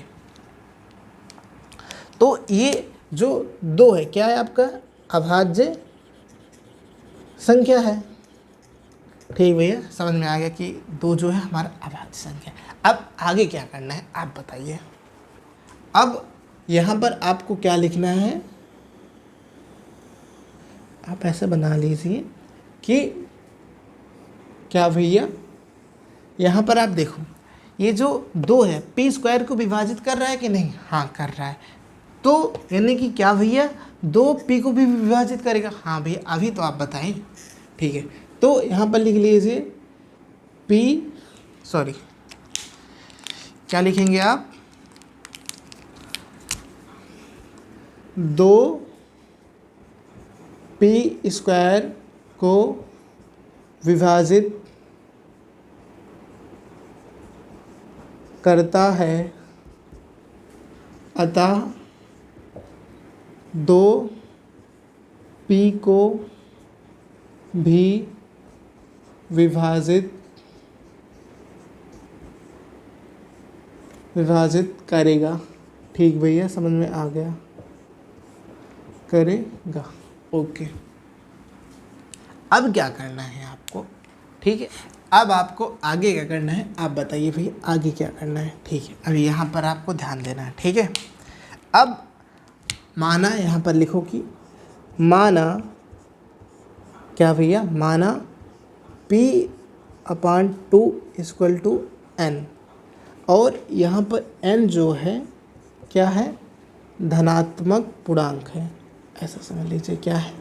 तो ये जो 2 है क्या है आपका अभाज्य संख्या है। ठीक भैया, समझ में आ गया कि 2 जो है हमारा अभाज्य संख्या है। अब आगे क्या करना है आप बताइए। अब यहाँ पर आपको क्या लिखना है, आप ऐसे बना लीजिए कि क्या भैया, यहाँ पर आप देखो ये जो 2 है पी स्क्वायर को विभाजित कर रहा है कि नहीं, हाँ कर रहा है। तो यानी कि क्या भैया 2 पी को भी विभाजित करेगा, हाँ भैया अभी तो आप बताएं। ठीक है, तो यहाँ पर लिख लीजिए क्या लिखेंगे आप, 2 पी स्क्वायर को विभाजित करता है, अतः 2 पी को भी विभाजित करेगा। ठीक भैया, समझ में आ गया, करेगा। ओके, अब क्या करना है आपको, ठीक है, अब आपको आगे क्या करना है आप बताइए भैया, आगे क्या करना है। ठीक है, अभी यहाँ पर आपको ध्यान देना है। ठीक है, अब माना यहाँ पर लिखो कि माना क्या भैया, माना P/2 = n, और यहाँ पर n जो है क्या है, धनात्मक पूर्णांक है। ऐसा समझ लीजिए, क्या है,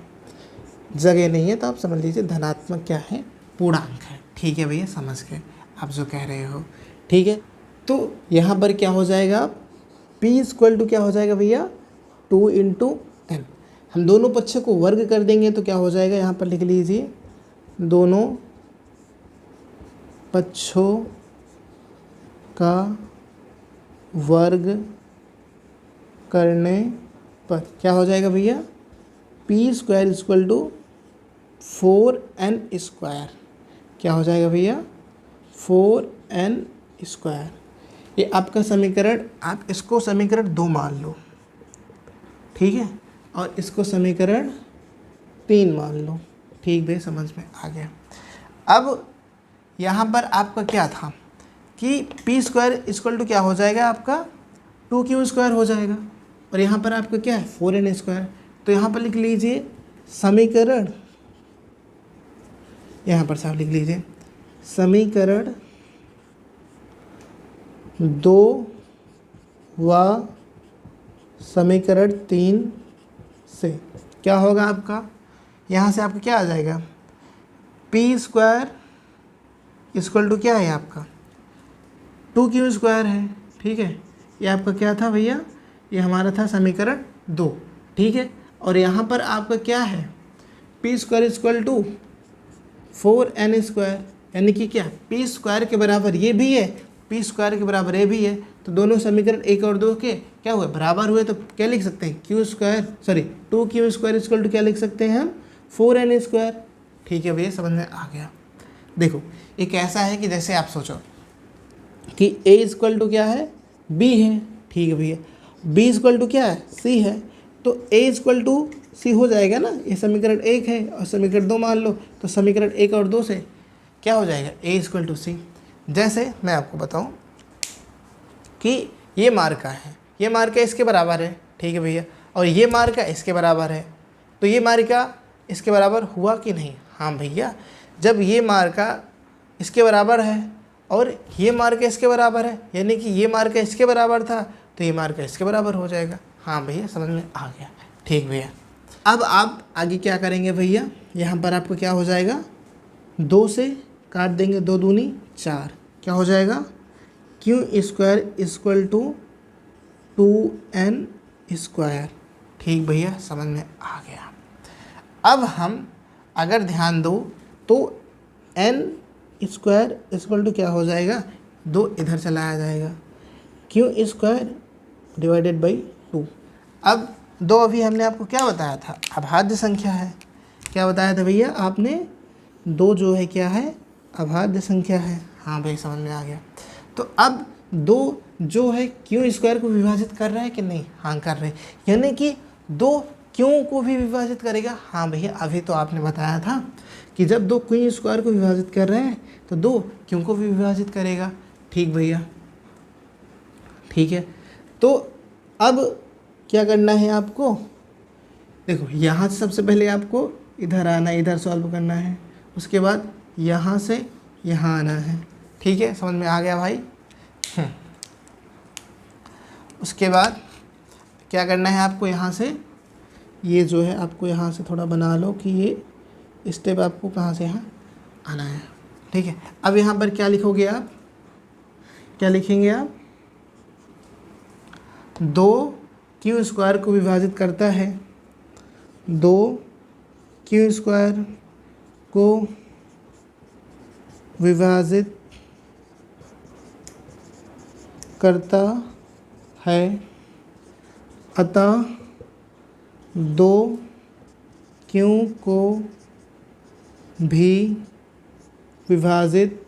जगह नहीं है तो आप समझ लीजिए धनात्मक क्या है, पूर्णांक है। ठीक है भैया, समझ गए आप जो कह रहे हो। ठीक है, तो यहाँ पर क्या हो जाएगा, P क्या हो जाएगा भैया, 2 × n। हम दोनों पक्षों को वर्ग कर देंगे तो क्या हो जाएगा, यहाँ पर लिख लीजिए, दोनों पक्षों का वर्ग करने पर क्या हो जाएगा भैया, P² = 4n²। क्या हो जाएगा भैया, 4n²। ये आपका समीकरण, आप इसको समीकरण 2 मान लो, ठीक है, और इसको समीकरण 3 मान लो। ठीक भाई, समझ में आ गया। अब यहाँ पर आपका क्या था कि P² क्या हो जाएगा आपका, 2q² हो जाएगा, और यहाँ पर आपका क्या है 4n²। तो यहाँ पर लिख लीजिए समीकरण, यहाँ पर साफ लिख लीजिए समीकरण 2 व समीकरण 3 से क्या होगा आपका, यहाँ से आपका क्या आ जाएगा, P² = क्या है आपका, 2q² है। ठीक है, ये आपका क्या था भैया, ये हमारा था समीकरण 2। ठीक है, और यहाँ पर आपका क्या है, P² = 4n², यानी कि क्या P² के बराबर ये भी है, P² के बराबर ये भी है, तो दोनों समीकरण 1 और 2 के क्या हुए, बराबर हुए। तो क्या लिख सकते हैं, 2q² = क्या लिख सकते हैं हम, 4n²। ठीक है भैया, समझ में आ गया। देखो एक ऐसा है कि जैसे आप सोचो कि a क्या है, b है। ठीक है भैया, b क्या है, c है, तो a c हो जाएगा ना, ये समीकरण 1 है और समीकरण 2 मान लो, तो समीकरण 1 और 2 से क्या हो जाएगा, a c। जैसे मैं आपको बताऊं कि ये मार्का है, ये मार्का इसके बराबर है। ठीक है भैया, और ये मार्का इसके बराबर है, तो ये मार्का इसके बराबर हुआ कि नहीं, हाँ भैया, जब ये मार्का इसके बराबर है और ये मार्का इसके बराबर है, यानी कि ये मार्का इसके बराबर था तो ये मार्का इसके बराबर हो जाएगा। हाँ भैया, समझ में आ गया। ठीक भैया, अब आप आगे क्या करेंगे भैया, यहाँ पर आपको क्या हो जाएगा, 2 से काट देंगे, 2 दूनी 4, क्या हो जाएगा, q² = 2n²। ठीक भैया, समझ में आ गया। अब हम अगर ध्यान दो तो n² क्या हो जाएगा, 2 इधर चलाया जाएगा, q² / 2। अब 2 अभी हमने आपको क्या बताया था, अभाज्य संख्या है। क्या बताया था भैया आपने, 2 जो है क्या है, अभाज्य संख्या है। हाँ भाई, समझ में आ गया। तो अब 2 जो है q² को विभाजित कर रहा है कि नहीं, हाँ कर रहे हैं, यानी कि दो क्यों को भी विभाजित करेगा। हाँ भैया, अभी तो आपने बताया था कि जब दो क्यों स्क्वायर को विभाजित कर रहे हैं तो दो क्यों को भी विभाजित करेगा। ठीक भैया, ठीक है। तो अब क्या करना है आपको, देखो यहाँ से सबसे पहले आपको इधर आना है, इधर सॉल्व करना है, उसके बाद यहाँ से यहाँ आना है। ठीक है, समझ में आ गया भाई। उसके बाद क्या करना है आपको, यहाँ से ये जो है आपको यहाँ से थोड़ा बना लो कि ये स्टेप आपको कहाँ से यहाँ आना है। ठीक है, अब यहाँ पर क्या लिखोगे आप, क्या लिखेंगे आप, दो क्यू स्क्वायर को विभाजित करता है, दो क्यू स्क्वायर को विभाजित करता है, अतः दो क्यों को भी विभाजित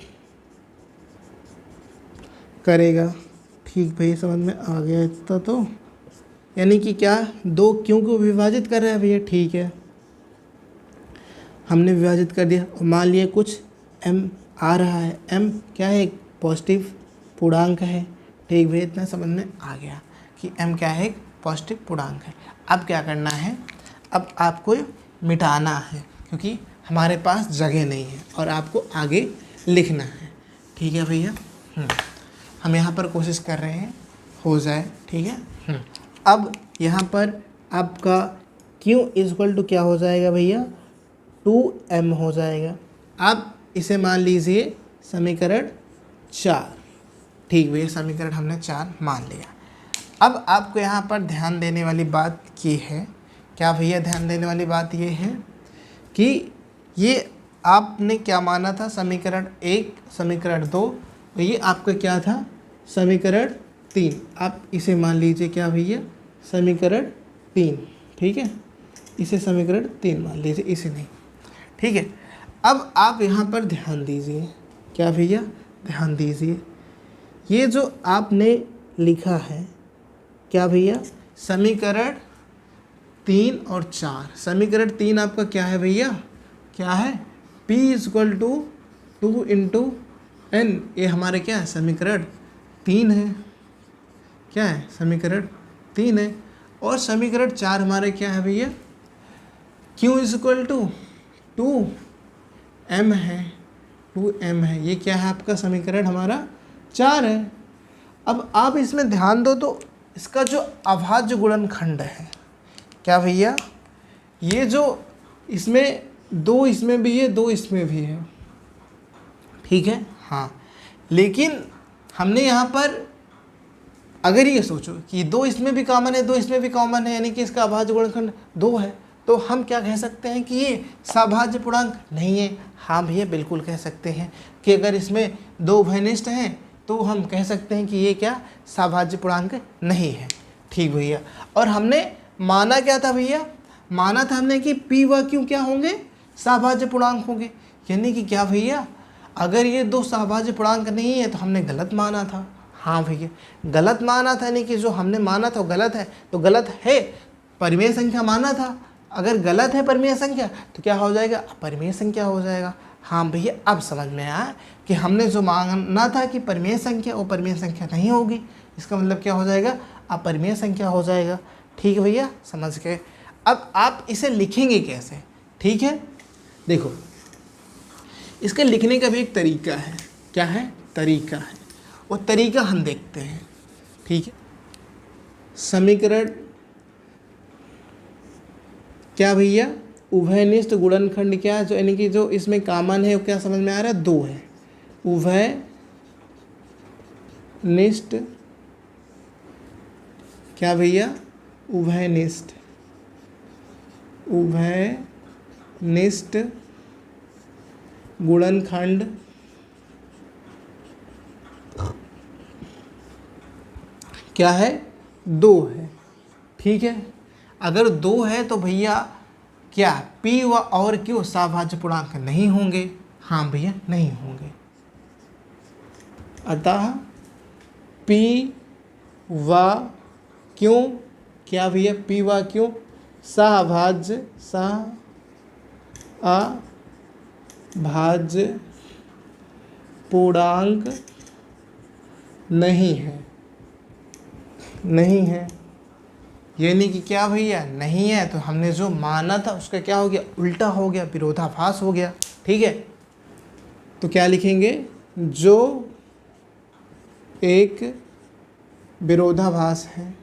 करेगा। ठीक भाई, समझ में आ गया इतना तो, यानी कि क्या, दो क्यों को विभाजित कर रहा है भैया। ठीक है, हमने विभाजित कर दिया और मान लिया कुछ m आ रहा है, m क्या है, एक पॉजिटिव पूर्णांक है। ठीक भैया, इतना समझ में आ गया कि m क्या है, एक पॉजिटिव पूर्णांक है। अब क्या करना है, अब आपको मिटाना है क्योंकि हमारे पास जगह नहीं है और आपको आगे लिखना है। ठीक है भैया, हम यहाँ पर कोशिश कर रहे हैं हो जाए। ठीक है, अब यहाँ पर आपका q इक्वल टू क्या हो जाएगा भैया, 2m हो जाएगा। अब इसे मान लीजिए समीकरण 4। ठीक भैया, समीकरण हमने 4 मान लिया। अब आपको यहाँ पर ध्यान देने वाली बात ये है, क्या भैया, ध्यान देने वाली बात ये है कि ये आपने क्या माना था, समीकरण 1, समीकरण 2, तो ये आपका क्या था, समीकरण 3। आप इसे मान लीजिए क्या भैया, समीकरण 3। ठीक है, इसे समीकरण 3 मान लीजिए, इसे नहीं। ठीक है, अब आप यहाँ पर ध्यान दीजिए, क्या भैया, ध्यान दीजिए, ये जो आपने लिखा है क्या भैया, समीकरण 3 और 4। समीकरण 3 आपका क्या है भैया, क्या है, p इक्वल टू 2 इंटू n। ये हमारे क्या है, समीकरण 3 है, क्या है, समीकरण 3 है। और समीकरण 4 हमारे क्या है भैया, q इक्वल टू 2m है, 2m है। ये क्या है आपका, समीकरण हमारा 4 है। अब आप इसमें ध्यान दो तो इसका जो अभाज्य गुणनखंड है, क्या भैया, ये जो इसमें 2 इसमें भी है, 2 इसमें भी है। ठीक है, हाँ, लेकिन हमने यहाँ पर अगर ये सोचो कि 2 इसमें भी कॉमन है, 2 इसमें भी कॉमन है, यानी कि इसका अभाज्य गुणनखंड 2 है, तो हम क्या कह सकते हैं कि ये सभाज्य पूर्णांक नहीं है। हाँ भैया, बिल्कुल कह सकते हैं कि अगर इसमें 2 उभयनिष्ठ हैं तो हम कह सकते हैं कि ये क्या, सभाज्य पूर्णांक नहीं है। ठीक भैया, और हमने माना क्या था भैया, माना था हमने कि p व q क्या होंगे, सभाज्य पूर्णांक होंगे। यानी कि क्या भैया, अगर ये 2 सभाज्य पूर्णांक नहीं है तो हमने गलत माना था। हाँ भैया, गलत माना था, यानी कि जो हमने माना था वो गलत है, तो गलत है, परिमेय संख्या माना था, अगर गलत है परिमेय संख्या तो क्या हो जाएगा, अपरिमेय संख्या हो जाएगा। हाँ भैया, अब समझ में आया कि हमने जो माना था कि परिमेय संख्या वो परिमेय संख्या नहीं होगी, इसका मतलब क्या हो जाएगा, अपरिमेय संख्या हो जाएगा। ठीक है भैया, समझ गए। अब आप इसे लिखेंगे कैसे, ठीक है, देखो इसके लिखने का भी एक तरीका है। क्या है, तरीका है, वो तरीका हम देखते हैं। ठीक है, समीकरण क्या भैया, उभयनिष्ठ गुणनखंड क्या है, जो यानी कि जो इसमें कॉमन है वो क्या समझ में आ रहा है, 2 है। उभयनिष्ठ क्या भैया, उभयनिष्ठ गुणनखंड क्या है, 2 है। ठीक है, अगर 2 है तो भैया क्या p व और q सभाज्य पूर्णांक नहीं होंगे। हाँ भैया, नहीं होंगे, अतः p व q क्या भैया, p व q सभाज्य अभाज्य पूर्णांक नहीं है, नहीं है यानी कि क्या भैया, नहीं है। तो हमने जो माना था उसका क्या हो गया, उल्टा हो गया, विरोधाभास हो गया। ठीक है, तो क्या लिखेंगे, जो एक विरोधाभास है,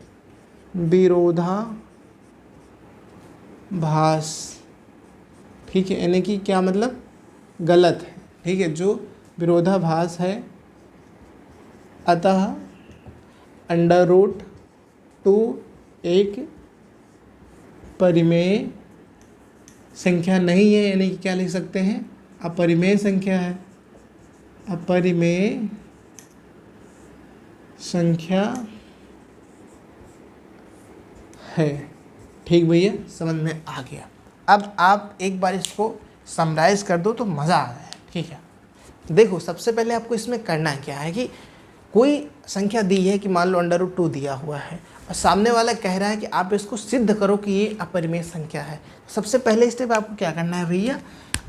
विरोधाभास, ठीक है, यानी कि क्या मतलब, गलत है। ठीक है, जो विरोधाभास है, अतः √2 एक परिमेय संख्या नहीं है, यानी कि क्या लिख सकते हैं, अपरिमेय संख्या है, अपरिमेय संख्या है। ठीक भैया, समझ में आ गया। अब आप एक बार इसको समराइज कर दो तो मज़ा आ जाए। ठीक है, देखो सबसे पहले आपको इसमें करना क्या है कि कोई संख्या दी है कि मान लो √2 दिया हुआ है और सामने वाला कह रहा है कि आप इसको सिद्ध करो कि ये अपरिमेय संख्या है। सबसे पहले स्टेप आपको क्या करना है भैया,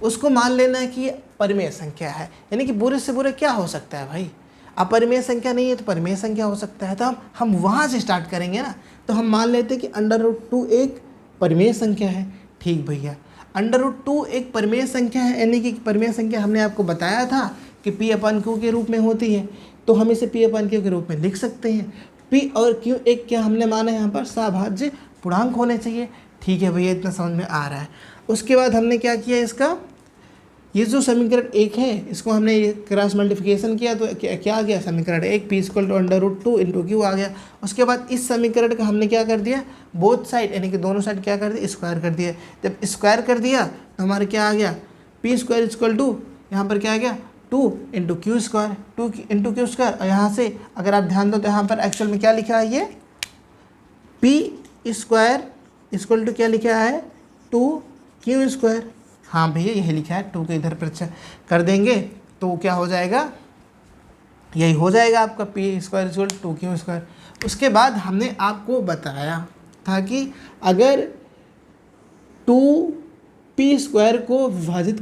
उसको मान लेना है कि ये परिमेय संख्या है, यानी कि बुरे से बुरे क्या हो सकता है भाई, अपरिमेय संख्या नहीं है तो परिमेय संख्या हो सकता है। तो हम वहाँ से स्टार्ट करेंगे ना, तो हम मान लेते हैं कि √2 एक परिमेय संख्या है। ठीक भैया, √2 एक परिमेय संख्या है, यानी कि परिमेय संख्या हमने आपको बताया था कि P/Q के रूप में होती है, तो हम इसे P/Q के रूप में लिख सकते हैं। P और Q एक क्या हमने माना है यहाँ पर, सभाज्य पूर्णांक होने चाहिए। ठीक है भैया, इतना समझ में आ रहा है। उसके बाद हमने क्या किया, इसका ये जो समीकरण 1 है इसको हमने क्रॉस मल्टीप्लिकेशन किया तो क्या आ गया, समीकरण 1 P = √2 × Q आ गया। उसके बाद इस समीकरण का हमने क्या कर दिया, बोथ साइड यानी कि दोनों साइड क्या कर दिया, स्क्वायर कर दिया। जब स्क्वायर कर दिया तो हमारे क्या आ गया, P² = यहाँ पर क्या आ गया, 2 × Q², 2 × Q²। और यहाँ से अगर आप ध्यान दो तो यहाँ पर एक्चुअल में क्या लिखा है, ये P² = क्या लिखा है, 2Q²। हाँ भैया यही लिखा है, 2 को इधर पर कर देंगे तो क्या हो जाएगा, यही हो जाएगा आपका P² = 2Q²। उसके बाद हमने आपको बताया था कि अगर 2P² को विभाजित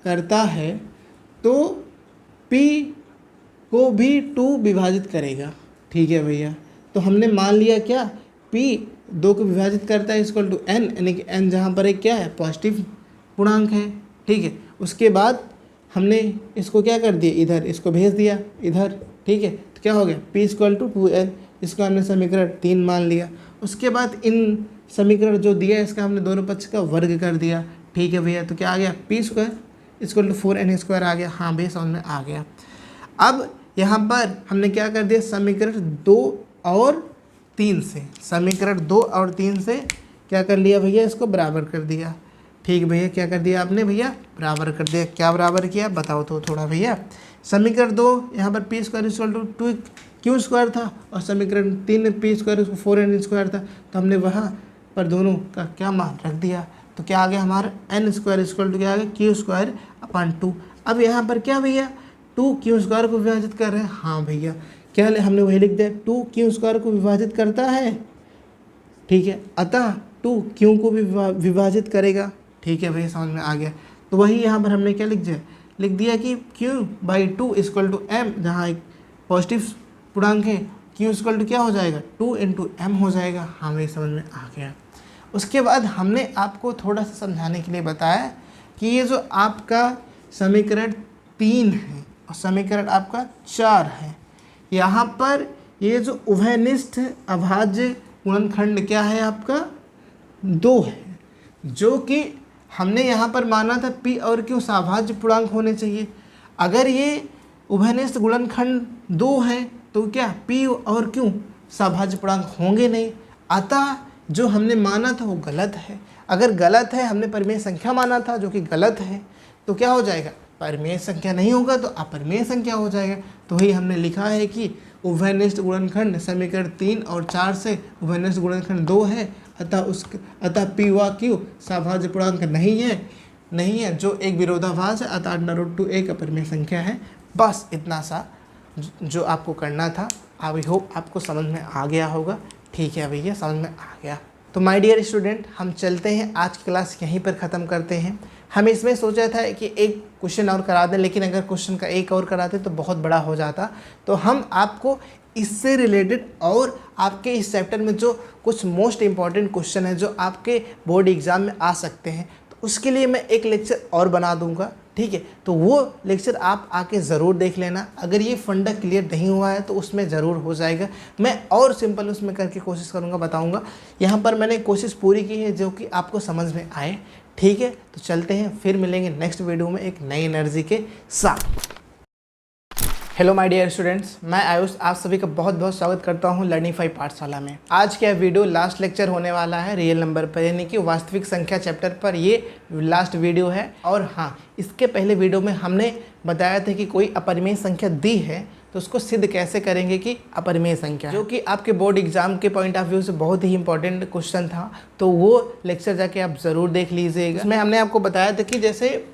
करता है तो P को भी 2 विभाजित करेगा। ठीक है भैया, तो हमने मान लिया क्या, P 2 को विभाजित करता है = n, यानी कि n जहाँ पर एक क्या है, पॉजिटिव पूर्णांक है। ठीक है, उसके बाद हमने इसको क्या कर दिया, इधर इसको भेज दिया इधर। ठीक है, तो क्या हो गया, P = 2n, इसको हमने समीकरण 3 मान लिया। उसके बाद इन समीकरण जो दिया इसका हमने दोनों पक्ष का वर्ग कर दिया। ठीक है भैया, तो क्या आ गया, P² = 4n² आ गया। हाँ भैया समझ में आ गया। अब यहाँ पर हमने क्या कर दिया, समीकरण 2 और 3 से, समीकरण 2 और 3 से क्या कर लिया भैया, इसको बराबर कर दिया। ठीक भैया, क्या कर दिया आपने भैया, बराबर कर दिया। क्या बराबर किया बताओ तो थोड़ा भैया। समीकरण 2 यहाँ पर P² = 2Q² था और समीकरण 3 P² = 4n² था, तो हमने वहाँ पर दोनों का क्या मान रख दिया। तो क्या आ गया हमारा, n² = क्या आ गया, Q²/2। अब यहाँ पर क्या भैया, 2Q² को विभाजित कर रहे हैं। हाँ भैया, क्या हमने वही लिख दिया, 2Q² को विभाजित करता है। ठीक है, अतः 2Q को भी विभाजित करेगा। ठीक है भैया, समझ में आ गया। तो वही यहाँ पर हमने क्या लिख दिया कि Q/2 = m, जहाँ एक पॉजिटिव पूर्णांक है, Q = क्या हो जाएगा, 2 × m हो जाएगा। हाँ भैया समझ में आ गया। उसके बाद हमने आपको थोड़ा सा समझाने के लिए बताया कि ये जो आपका समीकरण 3 है और समीकरण आपका 4 है, यहाँ पर ये जो उभयनिष्ठ अभाज्य गुणनखंड क्या है आपका, 2 है, जो कि हमने यहाँ पर माना था P और Q सभाज्य पूर्णांक होने चाहिए। अगर ये उभयनिष्ठ गुणनखंड 2 है तो क्या P और Q सभाज्य पूर्णांक होंगे नहीं, अतः जो हमने माना था वो गलत है। अगर गलत है, हमने परिमेय संख्या माना था जो कि गलत है, तो क्या हो जाएगा, परिमेय संख्या नहीं होगा तो अपरिमेय संख्या हो जाएगा। तो वही हमने लिखा है कि उभयनिष्ठ गुणनखंड समीकरण 3 और 4 से उभयनिष्ठ गुणनखंड 2 है, अतः P व Q सभाज्य पूर्णांक नहीं है, जो एक विरोधाभास है, अतः √2 एक अपरिमेय संख्या है। बस इतना सा जो आपको करना था। आई होप आपको समझ में आ गया होगा। ठीक है भैया, समझ में आ गया। तो माय डियर स्टूडेंट, हम चलते हैं, आज की क्लास यहीं पर ख़त्म करते हैं। हम इसमें सोचा था कि एक क्वेश्चन और करा दें, लेकिन अगर क्वेश्चन का एक और कराते तो बहुत बड़ा हो जाता। तो हम आपको इससे रिलेटेड और आपके इस चैप्टर में जो कुछ मोस्ट इम्पॉर्टेंट क्वेश्चन है जो आपके बोर्ड एग्ज़ाम में आ सकते हैं, तो उसके लिए मैं एक लेक्चर और बना दूंगा। ठीक है, तो वो लेक्चर आप आके ज़रूर देख लेना। अगर ये फंडा क्लियर नहीं हुआ है तो उसमें ज़रूर हो जाएगा, मैं और सिंपल उसमें करके कोशिश करूँगा, बताऊँगा। यहाँ पर मैंने कोशिश पूरी की है जो कि आपको समझ में आए। ठीक है, तो चलते हैं, फिर मिलेंगे नेक्स्ट वीडियो में एक नई एनर्जी के साथ। हेलो माय डियर स्टूडेंट्स, मैं आयुष आप सभी का बहुत बहुत स्वागत करता हूं लर्निंग5 पाठशाला में। आज का वीडियो लास्ट लेक्चर होने वाला है रियल नंबर पर, यानी कि वास्तविक संख्या चैप्टर पर ये लास्ट वीडियो है। और हाँ, इसके पहले वीडियो में हमने बताया था कि कोई अपरिमेय संख्या दी है तो उसको सिद्ध कैसे करेंगे कि अपरिमेय संख्या, जो कि आपके बोर्ड एग्जाम के पॉइंट ऑफ व्यू से बहुत ही इंपॉर्टेंट क्वेश्चन था। तो वो लेक्चर जाके आप ज़रूर देख लीजिएगा। इसमें हमने आपको बताया था कि जैसे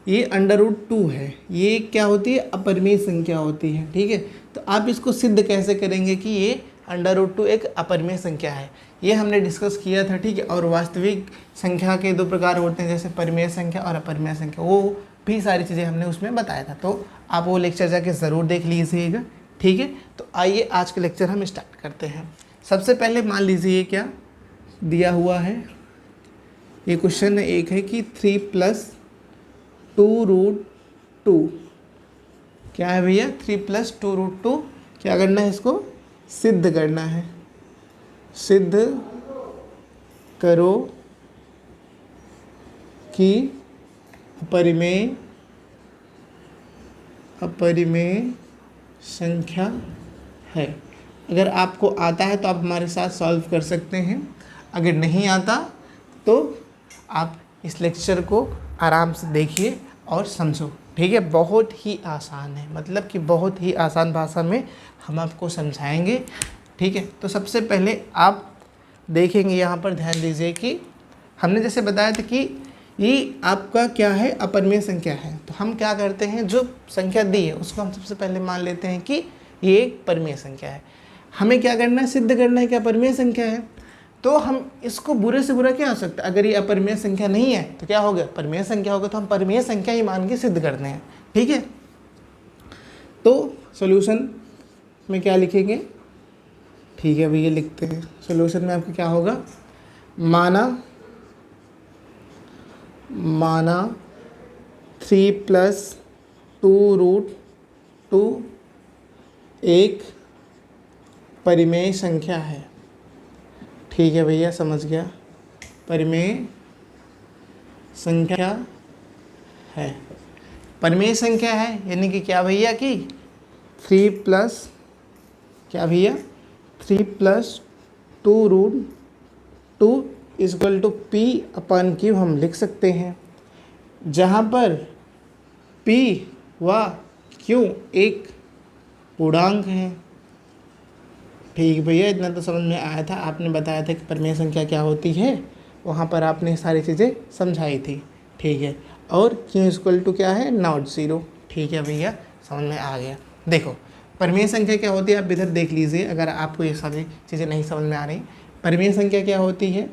ये √2 है, ये क्या होती है, अपरिमेय संख्या होती है। ठीक है, तो आप इसको सिद्ध कैसे करेंगे कि ये √2 एक अपरिमेय संख्या है, ये हमने डिस्कस किया था। ठीक है, और वास्तविक संख्या के दो प्रकार होते हैं, जैसे परिमेय संख्या और अपरिमेय संख्या, वो भी सारी चीज़ें हमने उसमें बताया था। तो आप वो लेक्चर जाके ज़रूर देख लीजिएगा। ठीक है, तो आइए आज के लेक्चर हम स्टार्ट करते हैं। सबसे पहले मान लीजिए क्या दिया हुआ है, ये क्वेश्चन एक है कि 3 + 2√2 क्या है भैया, 3 + 2√2 क्या करना है, इसको सिद्ध करना है। सिद्ध करो कि अपरिमेय संख्या है। अगर आपको आता है तो आप हमारे साथ सॉल्व कर सकते हैं, अगर नहीं आता तो आप इस लेक्चर को आराम से देखिए और समझो। ठीक है, बहुत ही आसान है, मतलब कि बहुत ही आसान भाषा में हम आपको समझाएंगे। ठीक है, तो सबसे पहले आप देखेंगे, यहाँ पर ध्यान दीजिए कि हमने जैसे बताया था कि ये आपका क्या है, अपरिमेय संख्या है। तो हम क्या करते हैं, जो संख्या दी है उसको हम सबसे पहले मान लेते हैं कि ये एक परिमेय संख्या है। हमें क्या करना है, सिद्ध करना है कि अपरिमेय संख्या है। तो हम इसको बुरे से बुरा क्या हो सकता है, अगर ये अपरिमेय संख्या नहीं है तो क्या हो गया, परिमेय संख्या होगा। तो हम परिमेय संख्या ही मान के सिद्ध करते हैं। ठीक है, तो सॉल्यूशन में क्या लिखेंगे, ठीक है भैया लिखते हैं। सॉल्यूशन में आपका क्या होगा, माना 3 + 2√2 एक परिमेय संख्या है। ठीक है भैया, समझ गया, परिमेय संख्या है। परिमेय संख्या है यानी कि क्या भैया कि 3 + क्या भैया 3 + 2√2 = P/Q हम लिख सकते हैं, जहाँ पर P व Q एक पूर्णांक है। ठीक भैया, इतना तो समझ में आया था, आपने बताया था कि परिमेय संख्या क्या होती है, वहाँ पर आपने सारी चीज़ें समझाई थी। ठीक है, और Q = क्या है, नॉट 0। ठीक है भैया, समझ में आ गया। देखो परिमेय संख्या क्या होती है, आप इधर देख लीजिए अगर आपको ये सारी चीज़ें नहीं समझ में आ रही। परिमेय संख्या क्या होती है,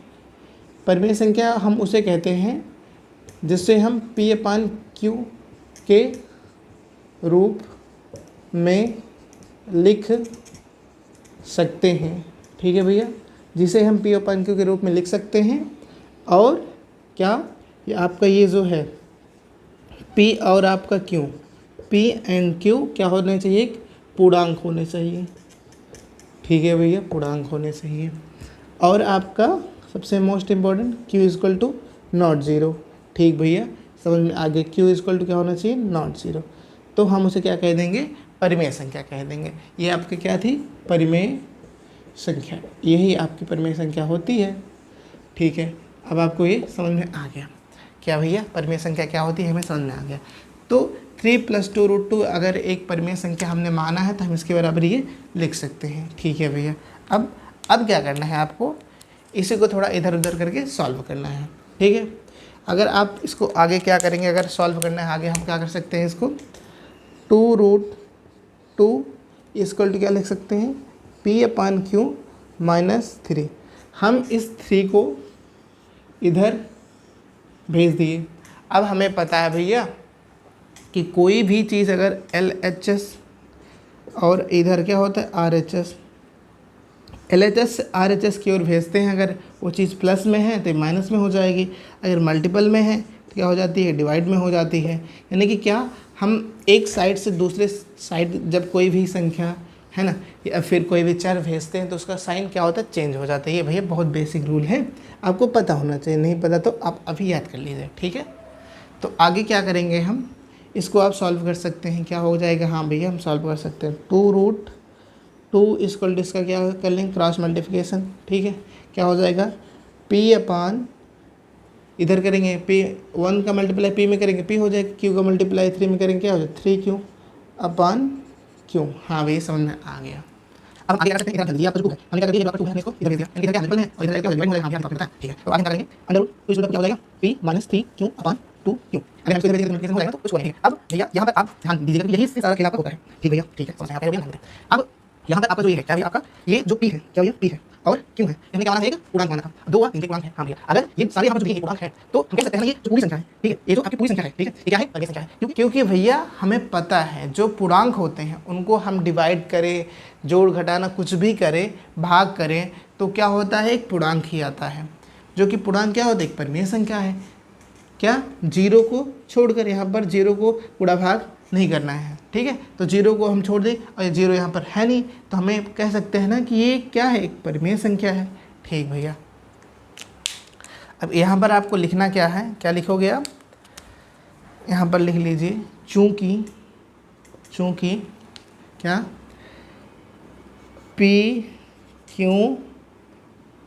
परिमेय संख्या हम उसे कहते हैं जिससे हम P/Q के रूप में लिख सकते हैं। ठीक है भैया, जिसे हम P/Q के रूप में लिख सकते हैं। और क्या, ये आपका ये जो है P और आपका Q, P एंड Q क्या होने चाहिए, एक पूर्णांक होने चाहिए। ठीक है भैया, पूर्णांक होने चाहिए। और आपका सबसे मोस्ट इम्पॉर्टेंट Q = नॉट 0। ठीक भैया, समझ में आगे, Q = क्या होना चाहिए, नॉट 0। तो हम उसे क्या कह देंगे, परिमेय संख्या कह देंगे। ये आपकी क्या थी, परिमेय संख्या, यही आपकी परिमेय संख्या होती है। ठीक है, अब आपको ये समझ में आ गया क्या भैया, परिमेय संख्या क्या होती है, हमें समझ में आ गया। तो 3 + 2√2 अगर एक परिमेय संख्या हमने माना है तो हम इसके बराबर ये लिख सकते हैं। ठीक है भैया, अब क्या करना है, आपको इसी को थोड़ा इधर उधर करके सॉल्व करना है। ठीक है, अगर आप इसको आगे क्या करेंगे, अगर सॉल्व करना है आगे हम क्या कर सकते हैं, इसको 2√2 = क्या लिख सकते हैं, P/Q -3। हम इस 3 को इधर भेज दिए। अब हमें पता है भैया कि कोई भी चीज़ अगर LHS और इधर क्या होता है RHS, LHS से RHS की ओर भेजते हैं, अगर वो चीज़ प्लस में है तो माइनस में हो जाएगी, अगर मल्टीपल में है तो क्या हो जाती है, डिवाइड में हो जाती है। यानी कि क्या, हम एक साइड से दूसरे साइड जब कोई भी संख्या है ना या फिर कोई भी चर भेजते हैं तो उसका साइन क्या होता है, चेंज हो जाता है। ये भैया बहुत बेसिक रूल है, आपको पता होना चाहिए, नहीं पता तो आप अभी याद कर लीजिए, ठीक है। तो आगे क्या करेंगे हम, इसको आप सॉल्व कर सकते हैं, क्या हो जाएगा, हाँ भैया हम सॉल्व कर सकते हैं। 2√2 इक्वल टू इसका क्या कर लेंगे, क्रॉस मल्टीप्लिकेशन, ठीक है। क्या हो जाएगा, P अपान, इधर करेंगे P1 का मल्टीप्लाई P में करेंगे P हो जाएगा, Q का मल्टीप्लाई 3 में करेंगे क्या हो जाएगा, 3Q अपान Q। हाँ भैया समझ में आ गया। अब आगे क्या करते हैं, इधर जल्दी आपको हमने क्या कर दिया, 2 है, इसको इधर भेज दिया, इधर क्या मल्टीपल है और इधर क्या डिवाइड हो जाएगा, हम पता है, ठीक है। तो आगे क्या करेंगे, √2 क्या हो जाएगा, P - 3Q अपान 2Q। अगर हम इसको इधर भेज देंगे मल्टीप्लिकेशन हो जाएगा तो उसको करेंगे। अब भैया यहाँ पर आप ध्यान दीजिएगा कि यही से सारा खेल आपका होता है, ठीक भैया, ठीक है, समझ में आ गया भैया। अब यहाँ पर आपका जो ये है क्या भैया, आपका ये जो P है क्या भैया, P है और Q है, हमने क्या माना है, एक पूर्णांक माना था, 2 और 3 के पूर्णांक है। हाँ भैया, अगर ये सारे यहाँ पर जो ये पूर्णांक है तो हम कह सकते हैं ना ये जो पूरी संख्या है, ठीक है, ये जो आपकी पूरी संख्या है, ठीक है, ये क्या है, परिमेय संख्या है। क्योंकि भैया हमें पता है जो पूर्णांक होते हैं उनको हम डिवाइड करें, जोड़ घटाना कुछ भी करें, भाग करें तो क्या होता है, एक पूर्णांक ही आता है, जो कि पूर्णांक क्या होता है, एक परिमेय संख्या है। क्या, जीरो को छोड़कर, यहाँ पर जीरो को पूरा भाग नहीं करना है, ठीक है, तो जीरो को हम छोड़ दें और ये जीरो यहाँ पर है नहीं तो हमें कह सकते हैं ना कि ये क्या है, एक परिमेय संख्या है, ठीक भैया। अब यहाँ पर आपको लिखना क्या है, क्या लिखोगे आप, यहाँ पर लिख लीजिए चूँकि क्या, P Q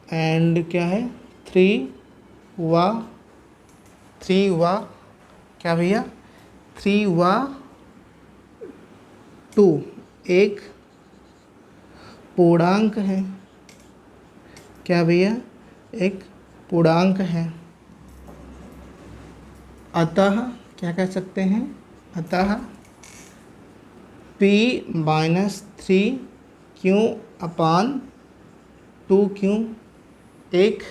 एंड क्या है 3 व क्या भैया 3 व 2 एक पूर्णांक है, क्या भैया, एक पूर्णांक है। अतः क्या कह सकते हैं, अतः P - 3Q अपान 2Q एक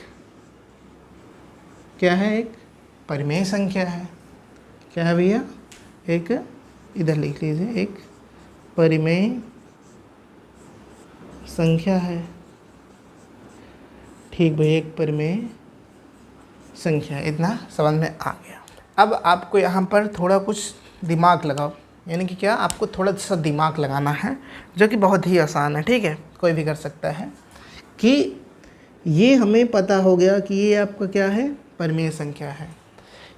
क्या है, एक परिमेय संख्या है। क्या है भैया, एक, इधर लिख लीजिए, एक परिमेय संख्या है, ठीक भैया, एक परिमेय संख्या। इतना समझ में आ गया। अब आपको यहाँ पर थोड़ा कुछ दिमाग लगाओ, यानी कि क्या, आपको थोड़ा सा दिमाग लगाना है, जो कि बहुत ही आसान है, ठीक है, कोई भी कर सकता है। कि ये हमें पता हो गया कि ये आपका क्या है, परिमेय संख्या है,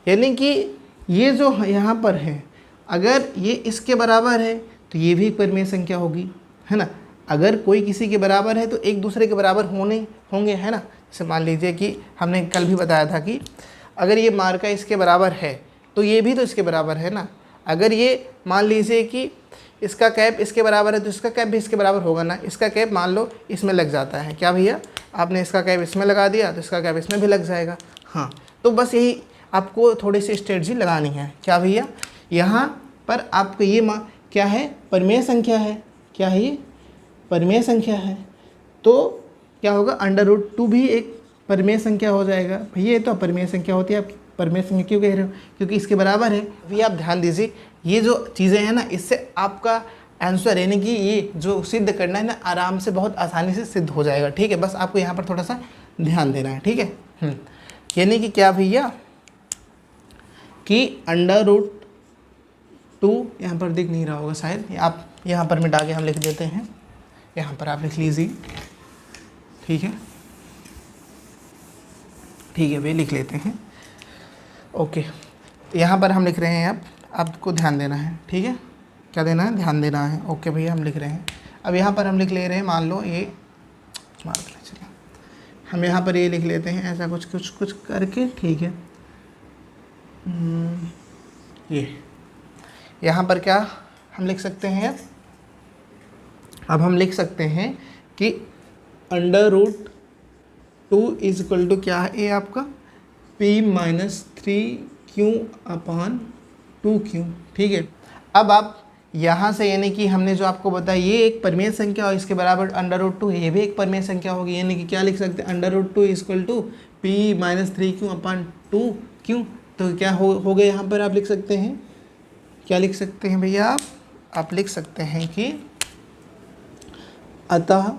यानी कि ये जो यहाँ पर है अगर ये इसके बराबर है तो ये भी परिमेय संख्या होगी, है ना। अगर कोई किसी के बराबर है तो एक दूसरे के बराबर होंगे, है ना। जैसे मान लीजिए कि हमने कल भी बताया था कि अगर ये मार्का इसके बराबर है तो ये भी तो इसके बराबर है ना। अगर ये मान लीजिए कि इसका कैप इसके बराबर है तो इसका कैप भी इसके बराबर होगा ना। इसका कैप मान लो इसमें लग जाता है, क्या भैया, आपने इसका कैप इसमें लगा दिया तो इसका कैप इसमें भी लग जाएगा। हाँ, तो बस यही आपको थोड़ी सी स्ट्रेटजी लगानी है, क्या भैया, यहाँ पर आपको ये क्या है, परिमेय संख्या है, क्या है ये, परिमेय संख्या है। तो क्या होगा, √2 भी एक परिमेय संख्या हो जाएगा। भैया ये तो अपरिमेय संख्या होती है, आप परिमेय संख्या क्यों कह रहे हो, क्योंकि इसके बराबर है। भैया आप ध्यान दीजिए, ये जो चीज़ें हैं ना, इससे आपका आंसर यानी कि ये जो सिद्ध करना है ना, आराम से बहुत आसानी से सिद्ध हो जाएगा, ठीक है। बस आपको यहाँ पर थोड़ा सा ध्यान देना है, ठीक है। यानी कि क्या भैया, कि √2 यहाँ पर दिख नहीं रहा होगा शायद, आप यहाँ पर मिटा के हम लिख देते हैं, यहाँ पर आप लिख लीजिए, ठीक है, ठीक है भैया, लिख लेते हैं, ओके। यहाँ पर हम लिख रहे हैं, अब आपको ध्यान देना है, ठीक है, क्या देना है, ध्यान देना है, ओके भैया, हम लिख रहे हैं। अब यहाँ पर हम लिख ले रहे हैं, मान लो ये चलिए हम यहाँ पर ये लिख लेते हैं, ऐसा कुछ करके, ठीक है। ये यहाँ पर क्या हम लिख सकते हैं, अब हम लिख सकते हैं कि √2 इक्वल टू क्या है, ये आपका P - 3Q अपान 2Q, ठीक है। अब आप यहाँ से यानी कि हमने जो आपको बताया ये एक परिमेय संख्या और इसके बराबर √2 ये भी एक परिमेय संख्या होगी, यानी कि क्या लिख सकते हैं √2 = p-3q/2q। तो क्या हो गया यहाँ पर आप लिख सकते हैं, क्या लिख सकते हैं भैया आप लिख सकते हैं कि अतः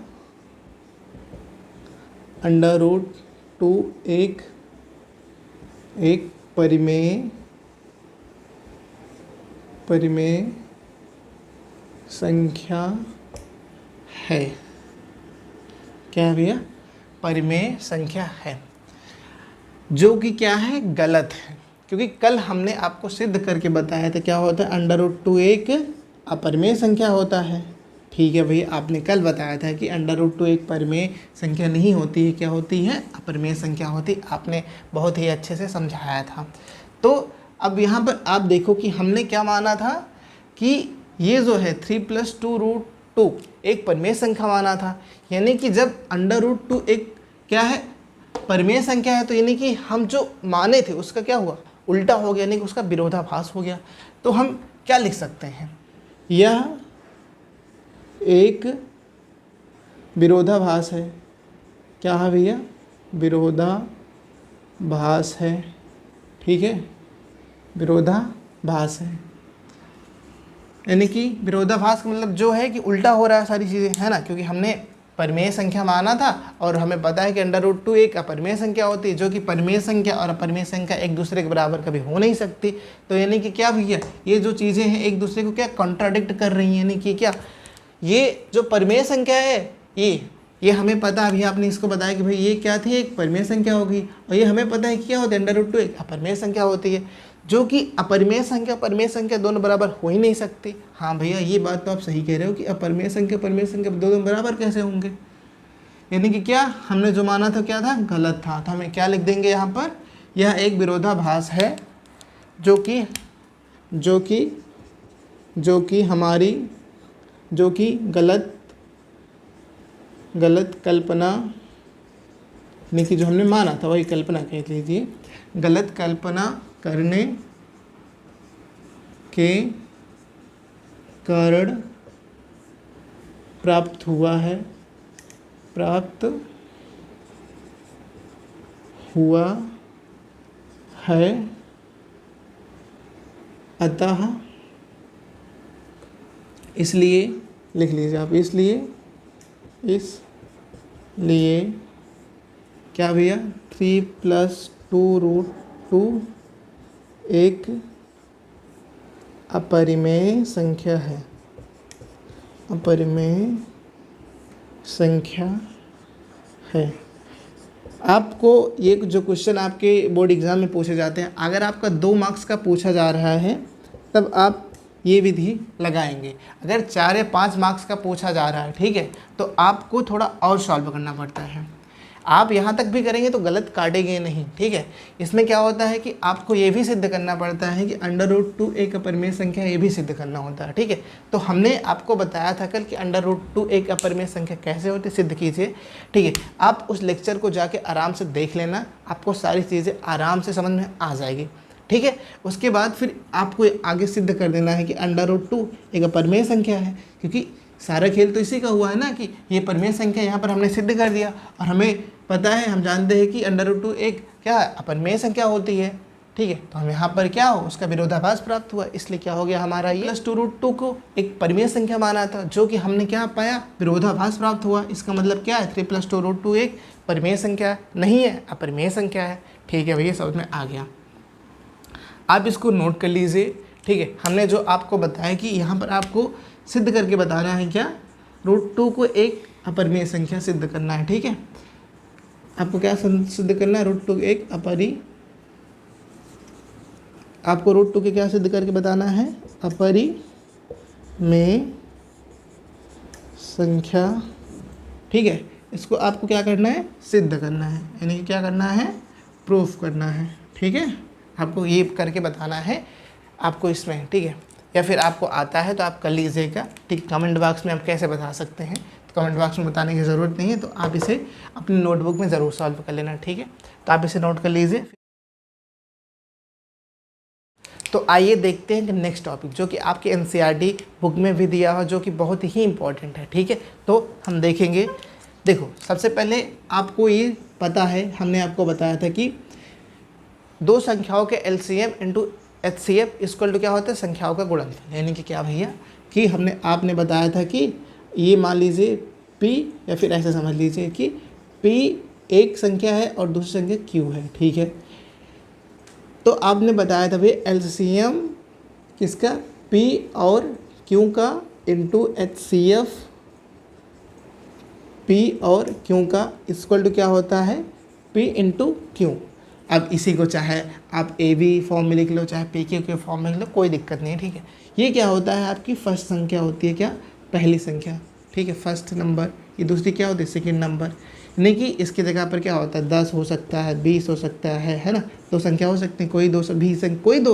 √2 एक परिमेय संख्या है। क्या है भैया, परिमेय संख्या है, जो कि क्या है, गलत है। क्योंकि कल हमने आपको सिद्ध करके बताया था क्या होता है, √2 एक अपरिमेय संख्या होता है। ठीक है भैया, आपने कल बताया था कि √2 एक परिमेय संख्या नहीं होती है, क्या होती है, अपरिमेय संख्या होती। आपने बहुत ही अच्छे से समझाया था। तो अब यहाँ पर आप देखो कि हमने क्या माना था कि ये जो है 3 + 2√2 एक परिमेय संख्या माना था। यानी कि जब √2 एक क्या है, परिमेय संख्या है, तो यानी कि हम जो माने थे उसका क्या हुआ, उल्टा हो गया, यानी कि उसका विरोधाभास हो गया। तो हम क्या लिख सकते हैं, यह एक विरोधाभास है। क्या है भैया, विरोधाभास है। ठीक है, विरोधाभास है, यानी कि विरोधाभास का मतलब जो है कि उल्टा हो रहा है सारी चीज़ें, है ना। क्योंकि हमने परिमेय संख्या माना था और हमें पता है कि √2 एक अपरिमेय संख्या होती है, जो कि परिमेय संख्या और अपरिमेय संख्या एक दूसरे के बराबर कभी हो नहीं सकती। तो यानी कि क्या भैया, ये जो चीज़ें हैं एक दूसरे को क्या कॉन्ट्राडिक्ट कर रही हैं, यानी कि क्या, ये जो परिमेय संख्या है ये हमें पता, अभी आपने इसको बताया कि भाई ये क्या थी, एक परिमेय संख्या होगी, और ये हमें पता है कि क्या होता है, √2 एक अपरिमेय संख्या होती है, जो कि अपरिमेय संख्या परिमेय संख्या दोनों बराबर हो ही नहीं सकती। हाँ भैया, ये बात तो आप सही कह रहे हो कि अपरिमेय संख्या परिमेय संख्या दोनों बराबर कैसे होंगे, यानी कि क्या हमने जो माना था क्या था, गलत था। तो हमें क्या लिख देंगे यहाँ पर, यह एक विरोधाभास है, जो कि गलत कल्पना, यानी कि जो हमने माना था वही कल्पना कह लीजिए, गलत कल्पना करने के कारण प्राप्त हुआ है। अतः इसलिए लिख लीजिए आप, इसलिए क्या भैया, 3 + 2√2 एक अपरिमेय संख्या है, आपको ये जो क्वेश्चन आपके बोर्ड एग्ज़ाम में पूछे जाते हैं, अगर आपका 2 मार्क्स का पूछा जा रहा है तब आप ये विधि लगाएंगे। अगर 4 या 5 मार्क्स का पूछा जा रहा है, ठीक है, तो आपको थोड़ा और सॉल्व करना पड़ता है। आप यहाँ तक भी करेंगे तो गलत काटेंगे नहीं, ठीक है। इसमें क्या होता है कि आपको ये भी सिद्ध करना पड़ता है कि √2 एक अपरिमेय संख्या, ये भी सिद्ध करना होता है, ठीक है। तो हमने आपको बताया था कल कि √2 एक अपरिमेय संख्या कैसे होती है, सिद्ध कीजिए, ठीक है। आप उस लेक्चर को जाके आराम से देख लेना, आपको सारी चीज़ें आराम से समझ में आ जाएगी, ठीक है। उसके बाद फिर आपको आगे सिद्ध कर देना है कि √2 एक अपरिमेय संख्या है, क्योंकि सारा खेल तो इसी का हुआ है ना कि ये परिमेय संख्या यहाँ पर हमने सिद्ध कर दिया, और हमें पता है, हम जानते हैं कि √2 एक क्या अपरिमेय संख्या होती है, ठीक है। तो हम यहाँ पर क्या हो, उसका विरोधाभास प्राप्त हुआ, इसलिए क्या हो गया हमारा ये +2√2 को एक परिमेय संख्या माना था, जो कि हमने क्या पाया, विरोधाभास प्राप्त हुआ। इसका मतलब क्या है, 3 + 2√2 एक परिमेय संख्या नहीं है, अपरिमेय संख्या है, ठीक है भैया, समझ में आ गया। आप इसको नोट कर लीजिए, ठीक है। हमने जो आपको बताया कि यहाँ पर आपको सिद्ध करके बताना है क्या, √2 को एक अपरिमेय संख्या सिद्ध करना है, ठीक है। आपको क्या सिद्ध करना है, √2 एक आपको √2 के क्या सिद्ध करके बताना है, अपरिमेय संख्या, ठीक है। इसको आपको क्या करना है, सिद्ध करना है, यानी कि क्या करना है, प्रूफ करना है, ठीक है। आपको ये करके बताना है आपको इसमें, ठीक है। या फिर आपको आता है तो आप कर लीजिएगा, ठीक। कमेंट बॉक्स में आप कैसे बता सकते हैं, तो कमेंट बॉक्स में बताने की ज़रूरत नहीं है, तो आप इसे अपनी नोटबुक में ज़रूर सॉल्व कर लेना, ठीक है। तो आप इसे नोट कर लीजिए। तो आइए देखते हैं कि नेक्स्ट टॉपिक जो कि आपके एनसीईआरटी बुक में भी दिया हो, जो कि बहुत ही इंपॉर्टेंट है। ठीक है, तो हम देखेंगे। देखो, सबसे पहले आपको ये पता है, हमने आपको बताया था कि दो संख्याओं के LCM into HCF equal to क्या होता है, संख्याओं का गुणनफल। यानी कि क्या भैया, कि आपने बताया था कि ये मान लीजिए P, या फिर ऐसे समझ लीजिए कि P एक संख्या है और दूसरी संख्या Q है। ठीक है, तो आपने बताया था भाई एलसीएम किसका, P और Q का इंटू एचसीएफ P और Q का इक्वल टू क्या होता है, P इंटू Q। अब इसी को चाहे आप ए बी फॉर्म में लिख लो, चाहे पी क्यू के फॉर्म में लिख लो, कोई दिक्कत नहीं है। ठीक है, ये क्या होता है, आपकी फर्स्ट संख्या होती है, क्या, पहली संख्या। ठीक है, फर्स्ट नंबर। ये दूसरी क्या होती है, सेकंड नंबर। यानी कि इसकी जगह पर क्या होता है, 10 हो सकता है, 20 हो सकता है ना, दो संख्या हो सकती है, कोई दो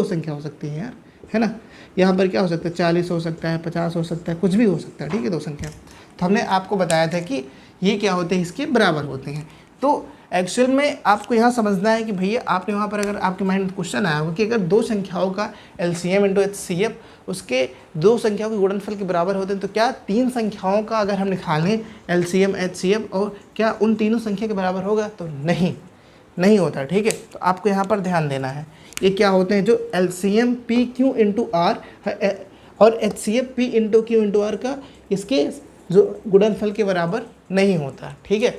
संख्या हो सकती है यार, है ना। यहाँ पर क्या हो सकता है, 40 हो सकता है, 50 हो सकता है, कुछ भी हो सकता है। ठीक है, दो संख्या। तो हमने आपको बताया था कि ये क्या होते हैं, इसके बराबर होते हैं। तो एक्चुअल में आपको यहाँ समझना है कि भैया आपने वहाँ पर अगर आपके माइंड में क्वेश्चन आया होगा कि अगर दो संख्याओं का एलसीएम इंटू एचसीएफ उसके दो संख्याओं के गुणनफल के बराबर होते हैं, तो क्या तीन संख्याओं का अगर हम निकालें एलसीएम एचसीएफ और क्या उन तीनों संख्या के बराबर होगा, तो नहीं होता। ठीक है, तो आपको यहाँ पर ध्यान देना है। ये क्या होते हैं, जो LCM p q into r और HCF p into q into r का इसके जो गुणनफल के बराबर नहीं होता। ठीक है,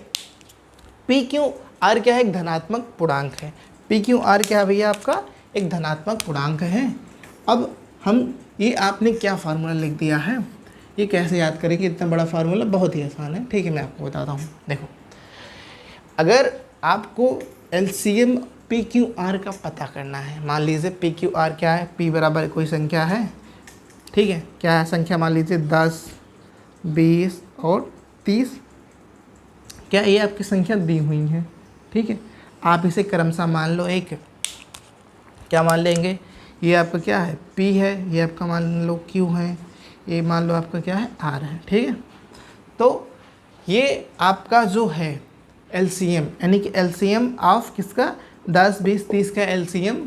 पी क्यू आर क्या है, एक धनात्मक पूर्णांक है। पी क्यू आर क्या है भैया, आपका एक धनात्मक पूर्णांक है। अब हम ये आपने क्या फार्मूला लिख दिया है, ये कैसे याद करेंगे, इतना बड़ा फार्मूला बहुत ही आसान है। ठीक है, मैं आपको बताता हूँ। देखो, अगर आपको एलसीएम पी क्यू आर का पता करना है, मान लीजिए पी क्यू आर क्या है, पी बराबर कोई संख्या है। ठीक है, क्या है संख्या, मान लीजिए 10, 20 और 30। क्या ये आपकी संख्या दी हुई है। ठीक है, आप इसे क्रमशः मान लो, एक क्या मान लेंगे, ये आपका क्या है, P है, ये आपका मान लो Q है, ये मान लो आपका क्या है, R है। ठीक है, तो ये आपका जो है LCM, यानी कि LCM ऑफ किसका, 10, 20, 30 का LCM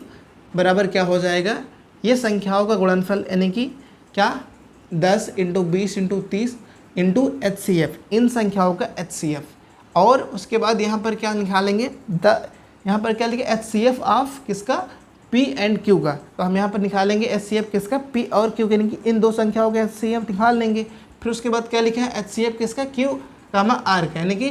बराबर क्या हो जाएगा, ये संख्याओं का गुणनफल, यानी कि क्या, 10 इंटू 20 इंटू 30 इंटू HCF, इन संख्याओं का HCF। और उसके बाद यहाँ पर क्या निकालेंगे, यहाँ पर क्या लिखे, HCF ऑफ किसका, P एंड Q का। तो हम यहाँ पर निकालेंगे HCF किसका, P और Q के, यानी कि इन दो संख्याओं का HCF निकाल लेंगे। फिर उसके बाद क्या लिखे है, HCF किसका, Q कामा R का, यानी कि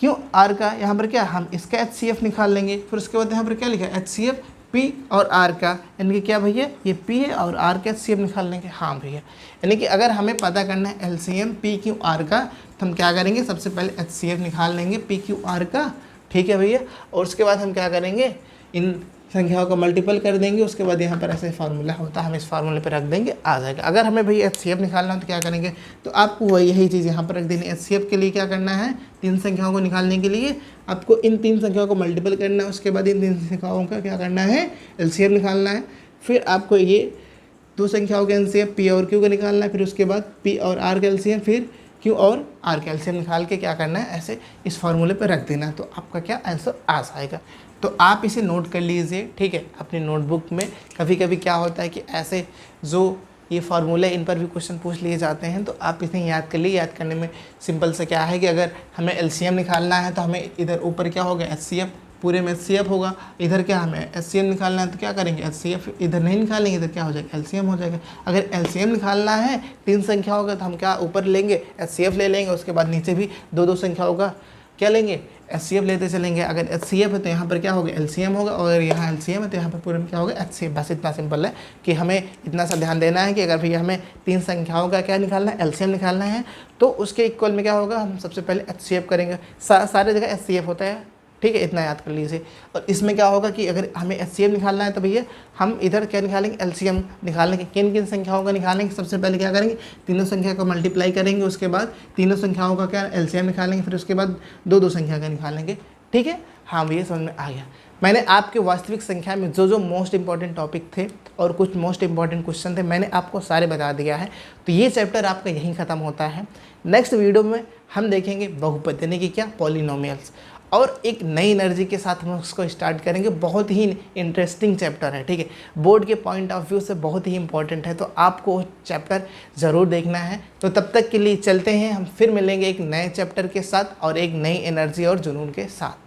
Q R का, यहाँ पर क्या, हम इसका HCF निकाल लेंगे। फिर उसके बाद यहाँ पर क्या लिखा है, HCF P और R का, यानी कि क्या भैया, ये P है और R का HCF निकाल लेंगे। हाँ भैया, यानी कि अगर हमें पता करना है LCM P Q R का, तो हम क्या करेंगे, सबसे पहले HCF निकाल लेंगे P Q R का। ठीक है भैया, और उसके बाद हम क्या करेंगे, इन संख्याओं का मल्टीपल कर देंगे। उसके बाद यहाँ पर ऐसे फार्मूला होता है, हम इस फार्मूले पर रख देंगे, आ जाएगा। अगर हमें भैया HCF निकालना हो तो क्या करेंगे, तो आपको वही यही चीज़ यहाँ पर रख देनी। HCF के लिए क्या करना है, तीन संख्याओं को निकालने के लिए आपको इन तीन संख्याओं को मल्टीपल करना है। उसके बाद इन तीन संख्याओं का क्या करना है, LCM निकालना है। फिर आपको ये दो संख्याओं के LCM P और Q का निकालना है। फिर उसके बाद P और R का LCM, फिर Q और R का LCM निकाल के क्या करना है, ऐसे इस फार्मूले पर रख देना, तो आपका क्या आंसर आ जाएगा। तो आप इसे नोट कर लीजिए। ठीक है, अपनी नोटबुक में। कभी कभी क्या होता है कि ऐसे जो ये फार्मूले, इन पर भी क्वेश्चन पूछ लिए जाते हैं, तो आप इसे याद कर लिए। याद करने में सिंपल से क्या है कि अगर हमें LCM निकालना है तो हमें इधर ऊपर क्या होगा, HCF, पूरे में HCF होगा। इधर क्या हमें HCM निकालना है तो क्या करेंगे, HCF इधर नहीं निकालेंगे, इधर क्या हो जाएगा, LCM हो जाएगा। अगर LCM निकालना है तीन संख्याओं का, तो हम क्या ऊपर लेंगे, HCF ले लेंगे। उसके बाद नीचे भी दो संख्याओं का क्या लेंगे, HCF लेते चलेंगे। अगर HCF है तो यहाँ पर क्या होगा, LCM होगा, और अगर यहाँ LCM है तो यहाँ पर पूरे में क्या होगा, HCF। बस इतना सिंपल है कि हमें इतना सा ध्यान देना है कि अगर भैया हमें तीन संख्याओं का क्या निकालना है, LCM निकालना है, तो उसके इक्वल में क्या होगा, हम सबसे पहले HCF करेंगे। सारे जगह HCF होता है। ठीक है, इतना याद कर लीजिए। और इसमें क्या होगा कि अगर हमें HCF निकालना है तो भैया हम इधर क्या निकालेंगे, LCM निकालेंगे। किन किन संख्याओं का निकालेंगे, सबसे पहले क्या करेंगे, तीनों संख्या को मल्टीप्लाई करेंगे। उसके बाद तीनों संख्याओं का क्या LCM निकालेंगे। फिर उसके बाद दो संख्या का निकालेंगे। ठीक है, हाँ भैया समझ में आ गया। मैंने आपके वास्तविक संख्या में जो मोस्ट इंपॉर्टेंट टॉपिक थे और कुछ मोस्ट इंपॉर्टेंट क्वेश्चन थे, मैंने आपको सारे बता दिया है। तो ये चैप्टर आपका यहीं ख़त्म होता है। नेक्स्ट वीडियो में हम देखेंगे बहुपद, यानी कि क्या, पॉलिनोमियल्स। और एक नई एनर्जी के साथ हम उसको स्टार्ट करेंगे। बहुत ही इंटरेस्टिंग चैप्टर है, ठीक है, बोर्ड के पॉइंट ऑफ व्यू से बहुत ही इंपॉर्टेंट है, तो आपको चैप्टर ज़रूर देखना है। तो तब तक के लिए चलते हैं, हम फिर मिलेंगे एक नए चैप्टर के साथ और एक नई एनर्जी और जुनून के साथ।